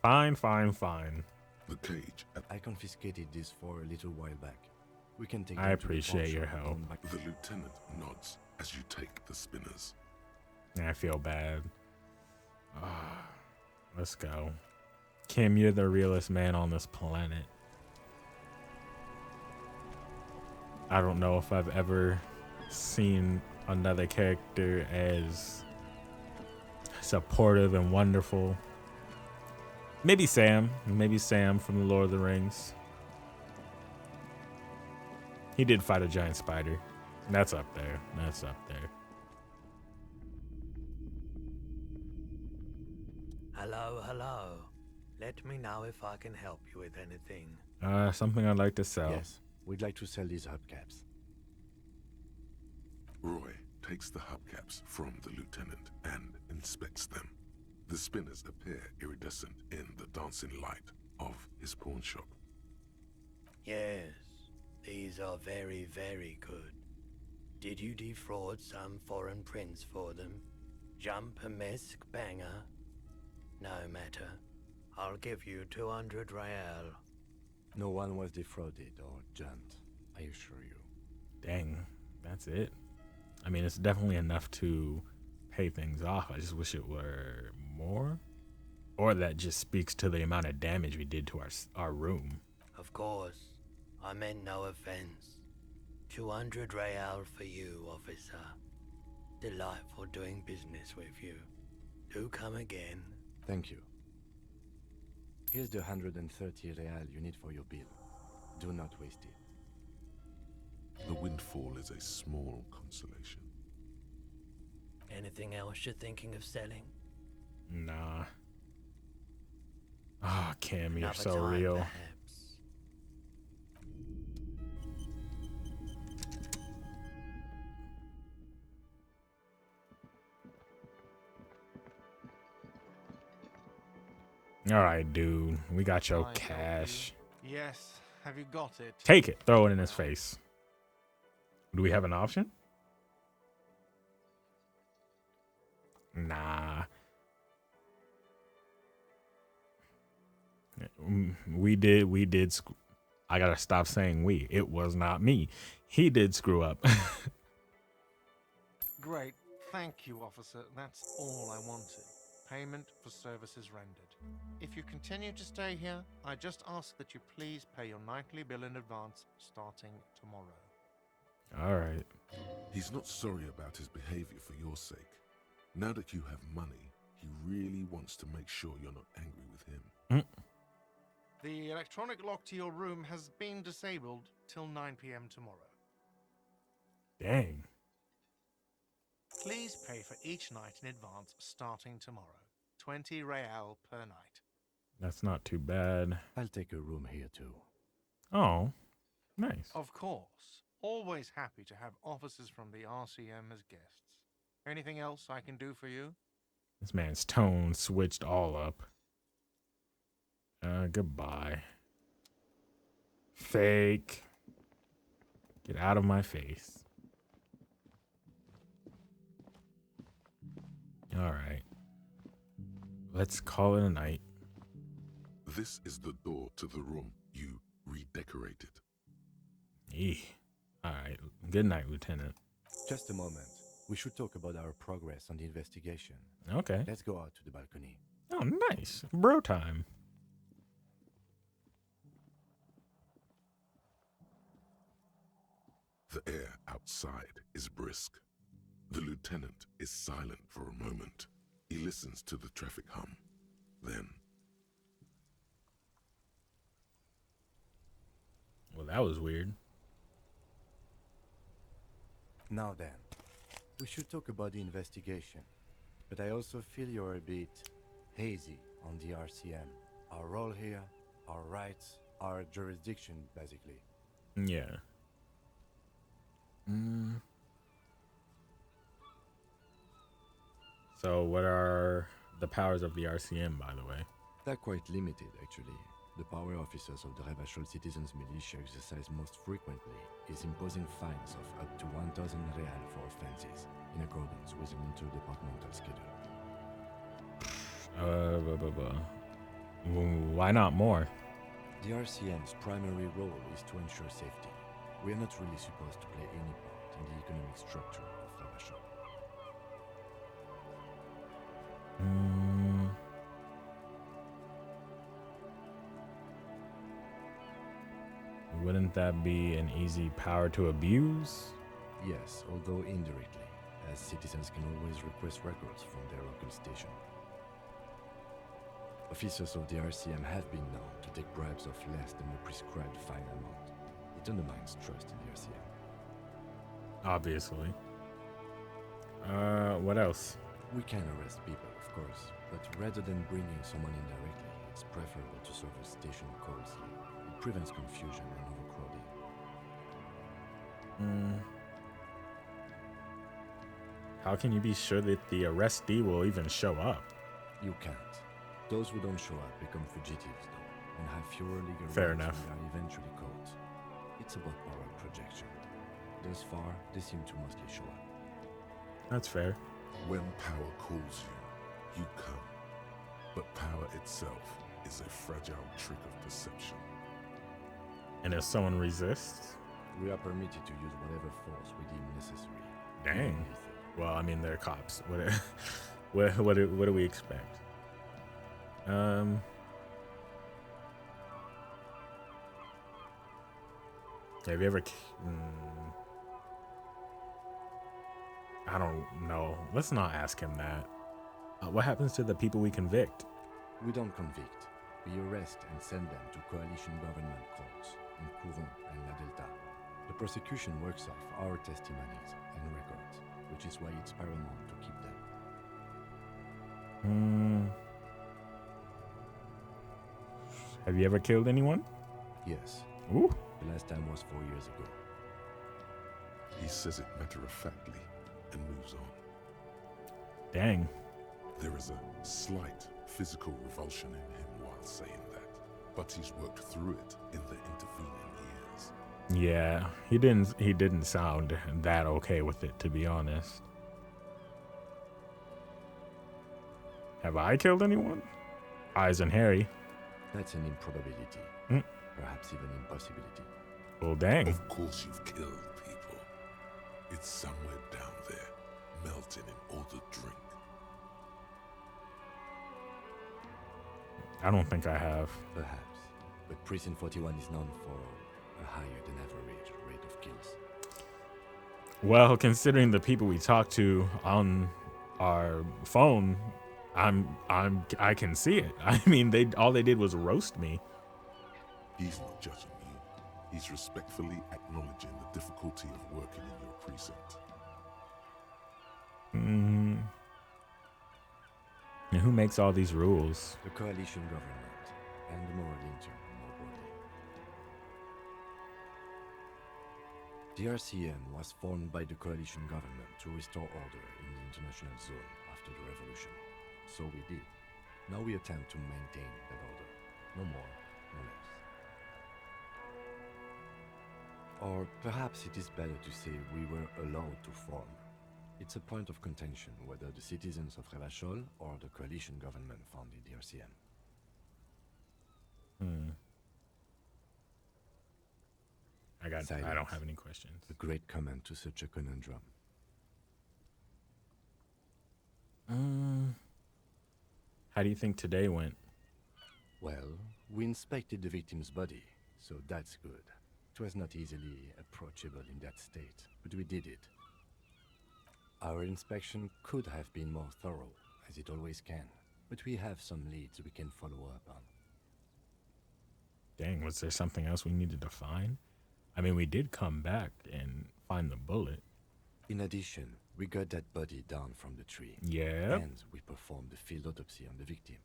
[SPEAKER 2] Fine.
[SPEAKER 3] The cage at
[SPEAKER 4] I confiscated this for a little while back. We can take
[SPEAKER 2] I
[SPEAKER 4] them to the
[SPEAKER 2] appreciate your
[SPEAKER 4] pawnshop
[SPEAKER 2] help.
[SPEAKER 4] down back-
[SPEAKER 3] the lieutenant nods as you take the spinners.
[SPEAKER 2] I feel bad. Let's go. Kim, you're the realest man on this planet. I don't know if I've ever seen another character as supportive and wonderful. Maybe Sam from the Lord of the Rings. He did fight a giant spider. That's up there.
[SPEAKER 1] Hello. Let me know if I can help you with anything.
[SPEAKER 2] Something I'd like to sell.
[SPEAKER 4] Yes, we'd like to sell these hubcaps.
[SPEAKER 3] Roy takes the hubcaps from the lieutenant and inspects them. The spinners appear iridescent in the dancing light of his pawn shop.
[SPEAKER 1] Yes, these are very, very good. Did you defraud some foreign prince for them? Jump a mesque banger? No matter. I'll give you 200 real.
[SPEAKER 4] No one was defrauded or jumped, I assure you.
[SPEAKER 2] Dang, that's it. I mean, it's definitely enough to pay things off. I just wish it were more. Or that just speaks to the amount of damage we did to our room.
[SPEAKER 1] Of course, I meant no offense. 200 real for you, officer. Delightful doing business with you. Do come again.
[SPEAKER 4] Thank you. Here's the 130 real you need for your bill. Do not waste it.
[SPEAKER 3] The windfall is a small consolation.
[SPEAKER 1] Anything else you're thinking of selling?
[SPEAKER 2] Nah. Ah, Cam, you're
[SPEAKER 1] Another
[SPEAKER 2] so
[SPEAKER 1] time,
[SPEAKER 2] real.
[SPEAKER 1] perhaps.
[SPEAKER 2] All right, dude. We got your
[SPEAKER 8] I help you?
[SPEAKER 2] cash.
[SPEAKER 8] Yes, have you got it?
[SPEAKER 2] Take it. Throw it in his face. Do we have an option? Nah. We did. I gotta stop saying we. It was not me. He did screw up.
[SPEAKER 8] Great. Thank you, officer. That's all I wanted. Payment for services rendered. If you continue to stay here, I just ask that you please pay your nightly bill in advance starting tomorrow.
[SPEAKER 2] All right.
[SPEAKER 3] He's not sorry about his behavior for your sake. Now that you have money, he really wants to make sure you're not angry with him.
[SPEAKER 8] The electronic lock to your room has been disabled till 9 p.m. tomorrow.
[SPEAKER 2] Dang.
[SPEAKER 8] Please pay for each night in advance starting tomorrow. 20 real per night.
[SPEAKER 2] That's not too bad.
[SPEAKER 4] I'll take a room here too.
[SPEAKER 2] Oh, nice.
[SPEAKER 8] Of course. Always happy to have officers from the RCM as guests. Anything else I can do for you?
[SPEAKER 2] This man's tone switched all up. Goodbye. Fake. Get out of my face. All right. Let's call it a night.
[SPEAKER 3] This is the door to the room you redecorated.
[SPEAKER 2] All right. Good night, Lieutenant.
[SPEAKER 4] Just a moment. We should talk about our progress on the investigation.
[SPEAKER 2] Okay.
[SPEAKER 4] Let's go out to the balcony.
[SPEAKER 2] Oh, nice. Bro time.
[SPEAKER 3] The air outside is brisk. The lieutenant is silent for a moment. He listens to the traffic hum. Then,
[SPEAKER 2] Well, that was weird.
[SPEAKER 4] Now then, we should talk about the investigation. But I also feel you're a bit hazy on the RCM. Our role here, our rights, our jurisdiction, basically.
[SPEAKER 2] Yeah. So what are the powers of the RCM, by the way?
[SPEAKER 4] They're quite limited, actually. The power officers of the Revachol Citizens Militia exercise most frequently is imposing fines of up to 1,000 real for offenses, in accordance with an interdepartmental schedule.
[SPEAKER 2] Why not more?
[SPEAKER 4] The RCM's primary role is to ensure safety. We are not really supposed to play any part in the economic structure of Revachol.
[SPEAKER 2] Wouldn't that be an easy power to abuse?
[SPEAKER 4] Yes, although indirectly, as citizens can always request records from their local station. Officers of the RCM have been known to take bribes of less than the prescribed fine amount. It undermines trust in the RCM.
[SPEAKER 2] Obviously. What else?
[SPEAKER 4] We can arrest people, of course, but rather than bringing someone in directly, it's preferable to serve a station closely. It prevents confusion and overcrowding.
[SPEAKER 2] How can you be sure that the arrestee will even show up?
[SPEAKER 4] You can't. Those who don't show up become fugitives, though, and have fewer legal
[SPEAKER 2] Fair
[SPEAKER 4] rights
[SPEAKER 2] enough.
[SPEAKER 4] when they are eventually caught. It's about power projection. Thus far, they seem to mostly show up.
[SPEAKER 2] That's fair.
[SPEAKER 3] When power calls you, you come. But power itself is a fragile trick of perception.
[SPEAKER 2] And if someone resists?
[SPEAKER 4] We are permitted to use whatever force we deem necessary.
[SPEAKER 2] Dang.
[SPEAKER 4] Even lethal.
[SPEAKER 2] Well, I mean, they're cops. What do we expect? Have you ever... I don't know. Let's not ask him that. What happens to the people we convict?
[SPEAKER 4] We don't convict. We arrest and send them to coalition government courts in Courant and La Delta. The prosecution works off our testimonies and records, which is why it's paramount to keep them.
[SPEAKER 2] Have you ever killed anyone?
[SPEAKER 4] Yes.
[SPEAKER 2] Ooh.
[SPEAKER 4] The last time was 4 years ago.
[SPEAKER 3] He says it matter-of-factly and moves on.
[SPEAKER 2] Dang.
[SPEAKER 3] There is a slight physical revulsion in him while saying that, but he's worked through it in the intervening years.
[SPEAKER 2] Yeah, he didn't sound that okay with it, to be honest. Have I killed anyone? Eyes and Harry.
[SPEAKER 4] That's an improbability. Perhaps even impossibility.
[SPEAKER 2] Well, dang.
[SPEAKER 3] Of course you've killed people. It's somewhere down there, melting in all the drink.
[SPEAKER 2] I don't think I have.
[SPEAKER 4] Perhaps. But Precinct 41 is known for a higher than average rate of kills.
[SPEAKER 2] Well, considering the people we talked to on our phone, I can see it. I mean, all they did was roast me.
[SPEAKER 3] He's not judging you. He's respectfully acknowledging the difficulty of working in your precinct.
[SPEAKER 2] And who makes all these rules?
[SPEAKER 4] The coalition government and the moral intern more broadly. The RCM was formed by the coalition government to restore order in the international zone after the revolution. So we did. Now we attempt to maintain that order. No more, no less. Or perhaps it is better to say we were allowed to form. It's a point of contention whether the citizens of Revachol or the coalition government founded the RCM.
[SPEAKER 2] I don't
[SPEAKER 4] Silence.
[SPEAKER 2] have any questions.
[SPEAKER 4] A great comment to such a conundrum.
[SPEAKER 2] How do you think today went?
[SPEAKER 4] Well, we inspected the victim's body, so that's good. It was not easily approachable in that state, but we did it. Our inspection could have been more thorough, as it always can, but we have some leads we can follow up on.
[SPEAKER 2] Dang, was there something else we needed to find? I mean, we did come back and find the bullet.
[SPEAKER 4] In addition, We got that body down from the tree.
[SPEAKER 2] Yeah.
[SPEAKER 4] And we performed the field autopsy on the victim.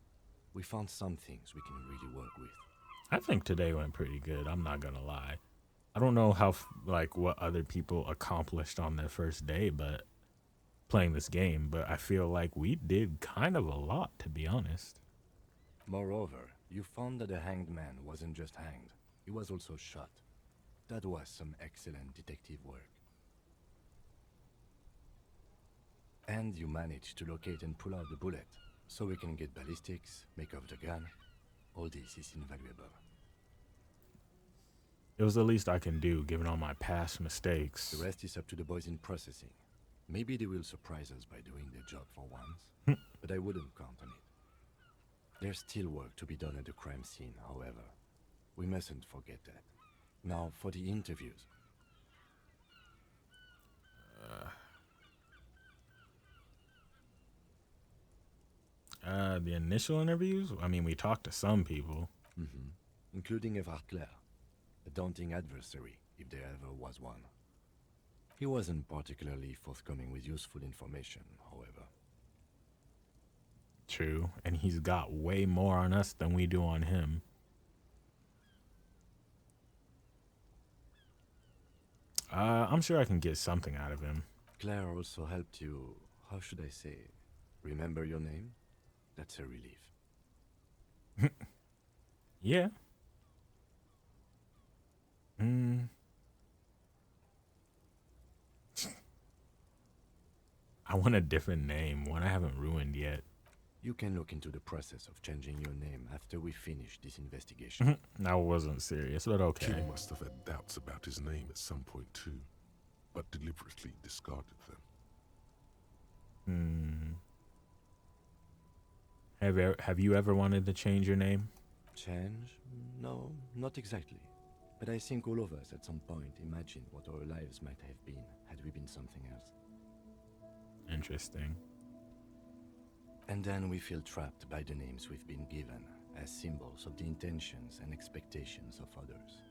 [SPEAKER 4] We found some things we can really work with.
[SPEAKER 2] I think today went pretty good. I'm not gonna lie. I don't know how what other people accomplished on their first day, but playing this game. But I feel like we did kind of a lot, to be honest.
[SPEAKER 4] Moreover, you found that the hanged man wasn't just hanged. He was also shot. That was some excellent detective work. And you managed to locate and pull out the bullet, so we can get ballistics, make off the gun. All this is invaluable.
[SPEAKER 2] It was the least I can do, given all my past mistakes.
[SPEAKER 4] The rest is up to the boys in processing. Maybe they will surprise us by doing their job for once, but I wouldn't count on it. There's still work to be done at the crime scene, however. We mustn't forget that. Now, for the interviews.
[SPEAKER 2] The initial interviews? I mean, we talked to some people.
[SPEAKER 4] Including Everard Clare, a daunting adversary, if there ever was one. He wasn't particularly forthcoming with useful information, however.
[SPEAKER 2] True, and he's got way more on us than we do on him. I'm sure I can get something out of him.
[SPEAKER 4] Claire also helped you, how should I say, remember your name? That's a relief.
[SPEAKER 2] Yeah. I want a different name, one I haven't ruined yet.
[SPEAKER 4] You can look into the process of changing your name after we finish this investigation.
[SPEAKER 2] I wasn't serious, but okay.
[SPEAKER 3] King must have had doubts about his name at some point too, but deliberately discarded them.
[SPEAKER 2] Have you ever wanted to change your name?
[SPEAKER 4] Change? No, not exactly. But I think all of us at some point imagined what our lives might have been had we been something else.
[SPEAKER 2] Interesting.
[SPEAKER 4] And then we feel trapped by the names we've been given as symbols of the intentions and expectations of others.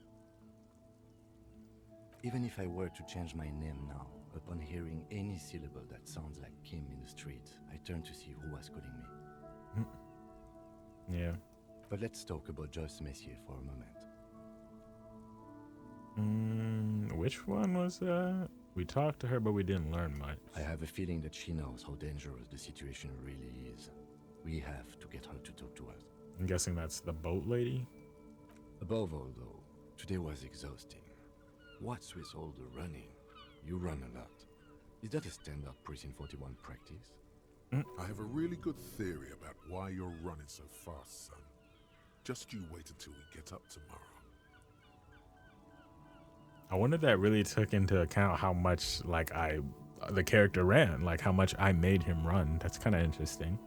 [SPEAKER 4] Even if I were to change my name now, upon hearing any syllable that sounds like Kim in the street, I turn to see who was calling me.
[SPEAKER 2] Yeah.
[SPEAKER 4] But let's talk about Joyce Messier for a moment.
[SPEAKER 2] Which one was that? We talked to her, but we didn't learn much.
[SPEAKER 4] I have a feeling that she knows how dangerous the situation really is. We have to get her to talk to us.
[SPEAKER 2] I'm guessing that's the boat lady?
[SPEAKER 4] Above all, though, today was exhausting. What's with all the running? You run a lot. Is that a standard Precinct 41 practice?
[SPEAKER 3] I have a really good theory about why you're running so fast, son. Just you wait until we get up tomorrow.
[SPEAKER 2] I wonder if that really took into account how much, the character ran, like how much I made him run. That's kind of interesting.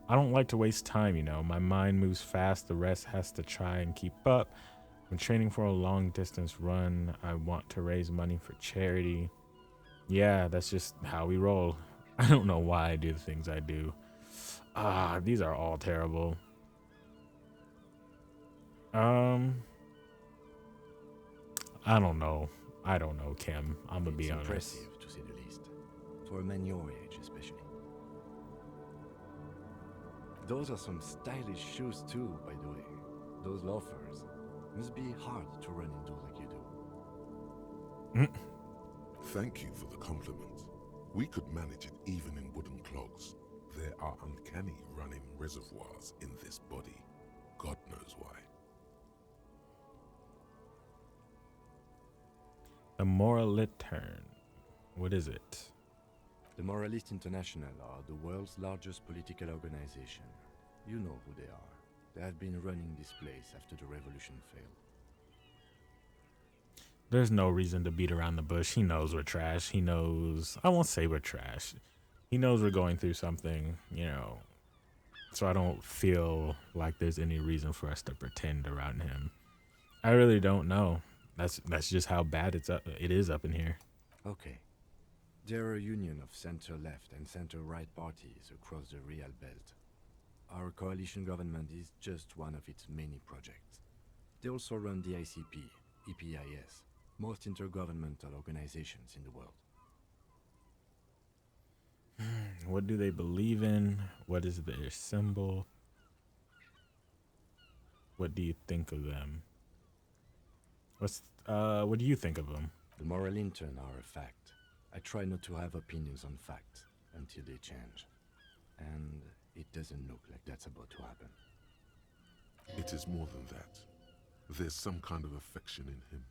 [SPEAKER 2] I don't like to waste time, you know. My mind moves fast. The rest has to try and keep up. When training for a long distance run, I want to raise money for charity. Yeah, that's just how we roll. I don't know why I do the things I do. These are all terrible. I don't know. I don't know, Kim. I'm gonna be honest.
[SPEAKER 4] Impressive, to say the least. For a man your age, especially. Those are some stylish shoes too, by the way. Those loafers. Must be hard to run indoors like you do.
[SPEAKER 3] Thank you for the compliment. We could manage it even in wooden clogs. There are uncanny running reservoirs in this body. God knows why.
[SPEAKER 2] The Moralist Turn. What is it?
[SPEAKER 4] The Moralist International are the world's largest political organization. You know who they are. They have been running this place after the revolution failed.
[SPEAKER 2] There's no reason to beat around the bush. He knows we're trash. He knows... I won't say we're trash. He knows we're going through something, you know. So I don't feel like there's any reason for us to pretend around him. I really don't know. That's just how bad it is up in here.
[SPEAKER 4] Okay. There are a union of center-left and center-right parties across the Real Belt. Our coalition government is just one of its many projects. They also run the ICP, EPIS, most intergovernmental organizations in the world.
[SPEAKER 2] What do they believe in? What is their symbol? What do you think of them? What do you think of them?
[SPEAKER 4] The moral intern are a fact. I try not to have opinions on facts until they change. And it doesn't look like that's about to happen.
[SPEAKER 3] It is more than that. There's some kind of affection in him.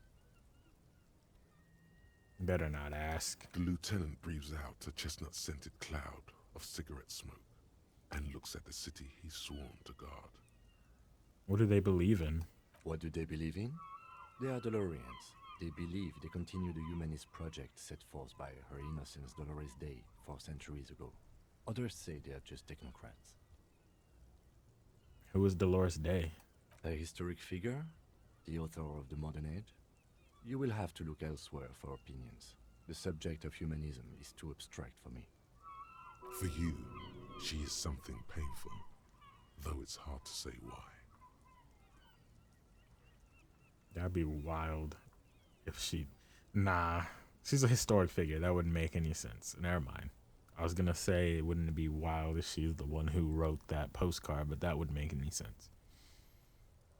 [SPEAKER 2] Better not ask.
[SPEAKER 3] The lieutenant breathes out a chestnut-scented cloud of cigarette smoke and looks at the city he's sworn to guard.
[SPEAKER 2] What do they believe in?
[SPEAKER 4] What do they believe in? They are Dolorians. They believe they continue the humanist project set forth by Her Innocence Dolores Day 4 centuries ago. Others say they are just technocrats.
[SPEAKER 2] Who is Dolores Day?
[SPEAKER 4] A historic figure? The author of the modern age? You will have to look elsewhere for opinions. The subject of humanism is too abstract for me.
[SPEAKER 3] For you, she is something painful, though it's hard to say why.
[SPEAKER 2] That'd be wild if she... Nah, she's a historic figure. That wouldn't make any sense. Never mind. I was gonna say, wouldn't it be wild if she's the one who wrote that postcard, but that wouldn't make any sense.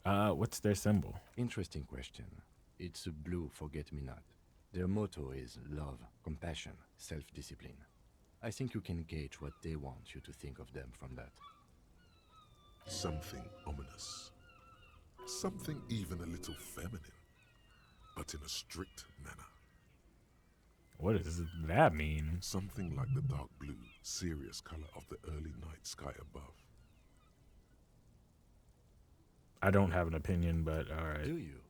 [SPEAKER 2] What's their symbol?
[SPEAKER 4] Interesting question. It's a blue forget-me-not. Their motto is love, compassion, self-discipline. I think you can gauge what they want you to think of them from that.
[SPEAKER 3] Something ominous. Something even a little feminine, but in a strict manner.
[SPEAKER 2] What does that mean?
[SPEAKER 3] Something like the dark blue, serious color of the early night sky above.
[SPEAKER 2] I don't have an opinion, but alright.
[SPEAKER 4] Do you?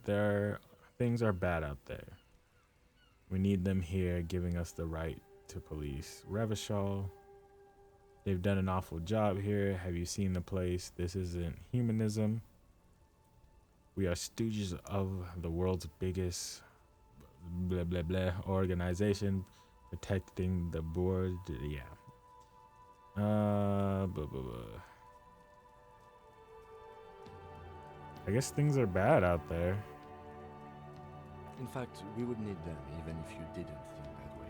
[SPEAKER 2] Their things are bad out there. We need them here, giving us the right to police. Revachol, they've done an awful job here. Have you seen the place? This isn't humanism. We are stooges of the world's biggest blah blah blah organization, protecting the board. Yeah. Blah, blah, blah. I guess things are bad out there.
[SPEAKER 4] In fact, we would need them even if you didn't think that way.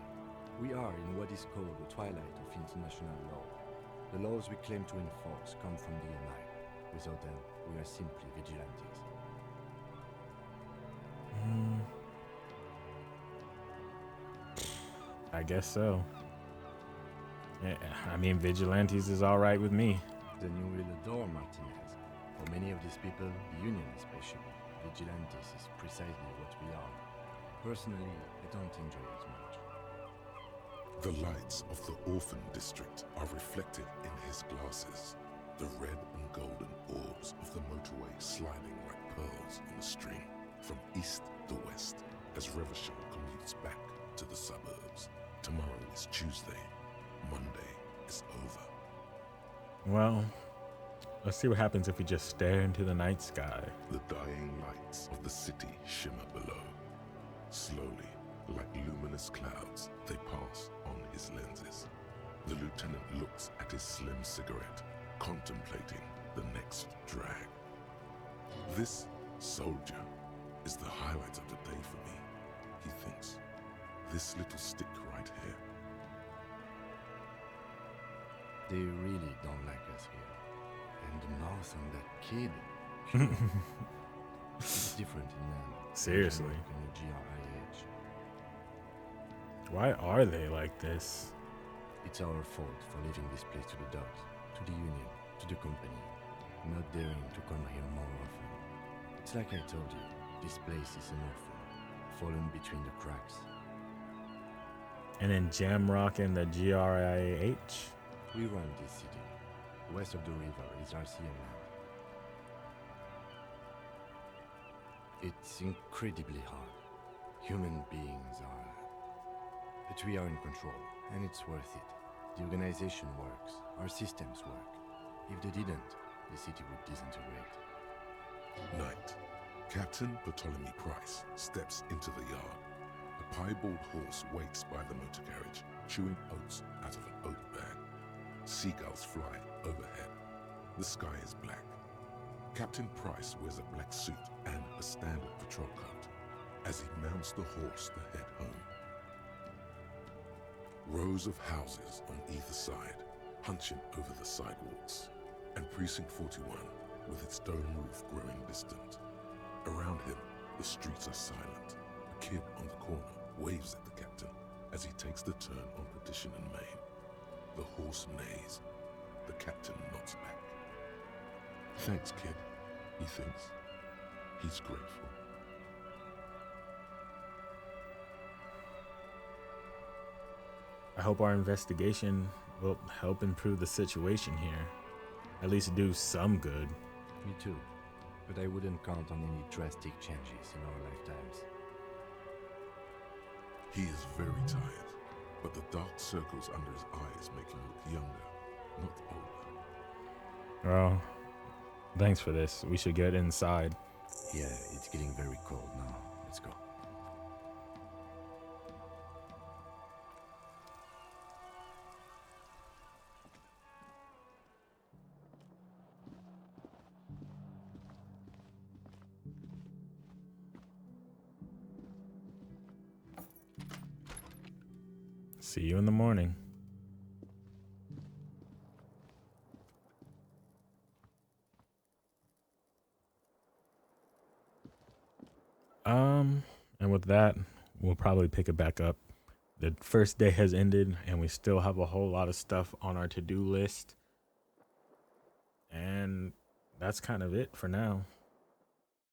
[SPEAKER 4] We are in what is called the twilight of international law. The laws we claim to enforce come from the MI. Without them, we are simply vigilantes.
[SPEAKER 2] I guess so. Yeah, I mean, vigilantes is all right with me.
[SPEAKER 4] Then you will adore Martinez. For many of these people, the Union especially, vigilantes is precisely what we are. Personally, I don't enjoy it much.
[SPEAKER 3] The lights of the orphan district are reflected in his glasses. The red and golden orbs of the motorway sliding like pearls in a stream from east to west as Revachol commutes back to the suburbs. Tomorrow is Tuesday. Monday is over.
[SPEAKER 2] Well, let's see what happens if we just stare into the night sky.
[SPEAKER 3] The dying lights of the city shimmer below. Slowly, like luminous clouds, they pass on his lenses. The lieutenant looks at his slim cigarette, contemplating the next drag. This soldier is the highlight of the day for me, he thinks. This little stick right here.
[SPEAKER 4] They really don't like us here. And the mouth on that kid. It's different in them.
[SPEAKER 2] Seriously.
[SPEAKER 4] In the GRIH.
[SPEAKER 2] Why are they like this?
[SPEAKER 4] It's our fault for leaving this place to the dogs, to the Union, to the company, not daring to come here more often. It's like I told you, this place is an orphan, fallen between the cracks.
[SPEAKER 2] And then Jamrock and the GRIH?
[SPEAKER 4] We run this city. West of the river is RCM land. It's incredibly hard. Human beings are... But we are in control, and it's worth it. The organization works. Our systems work. If they didn't, the city would disintegrate.
[SPEAKER 3] Night. Captain Ptolemy Price steps into the yard. A piebald horse waits by the motor carriage, chewing oats out of an oat bag. Seagulls fly overhead. The sky is black. Captain Price wears a black suit and a standard patrol coat as he mounts the horse to head home. Rows of houses on either side, hunching over the sidewalks, and Precinct 41 with its dome roof growing distant. Around him, the streets are silent. A kid on the corner waves at the captain as he takes the turn on Perdition and Main. The horse neighs. The captain nods back. Thanks, kid, he thinks. He's grateful.
[SPEAKER 2] I hope our investigation will help improve the situation here. At least do some good.
[SPEAKER 4] Me too. But I wouldn't count on any drastic changes in our lifetimes.
[SPEAKER 3] He is very tired, but the dark circles under his eyes make him look younger, not older.
[SPEAKER 2] Well, thanks for this. We should get inside.
[SPEAKER 4] Yeah, it's getting very cold now. Let's go.
[SPEAKER 2] See you in the morning. And with that, we'll probably pick it back up. The first day has ended, and we still have a whole lot of stuff on our to-do list. And that's kind of it for now.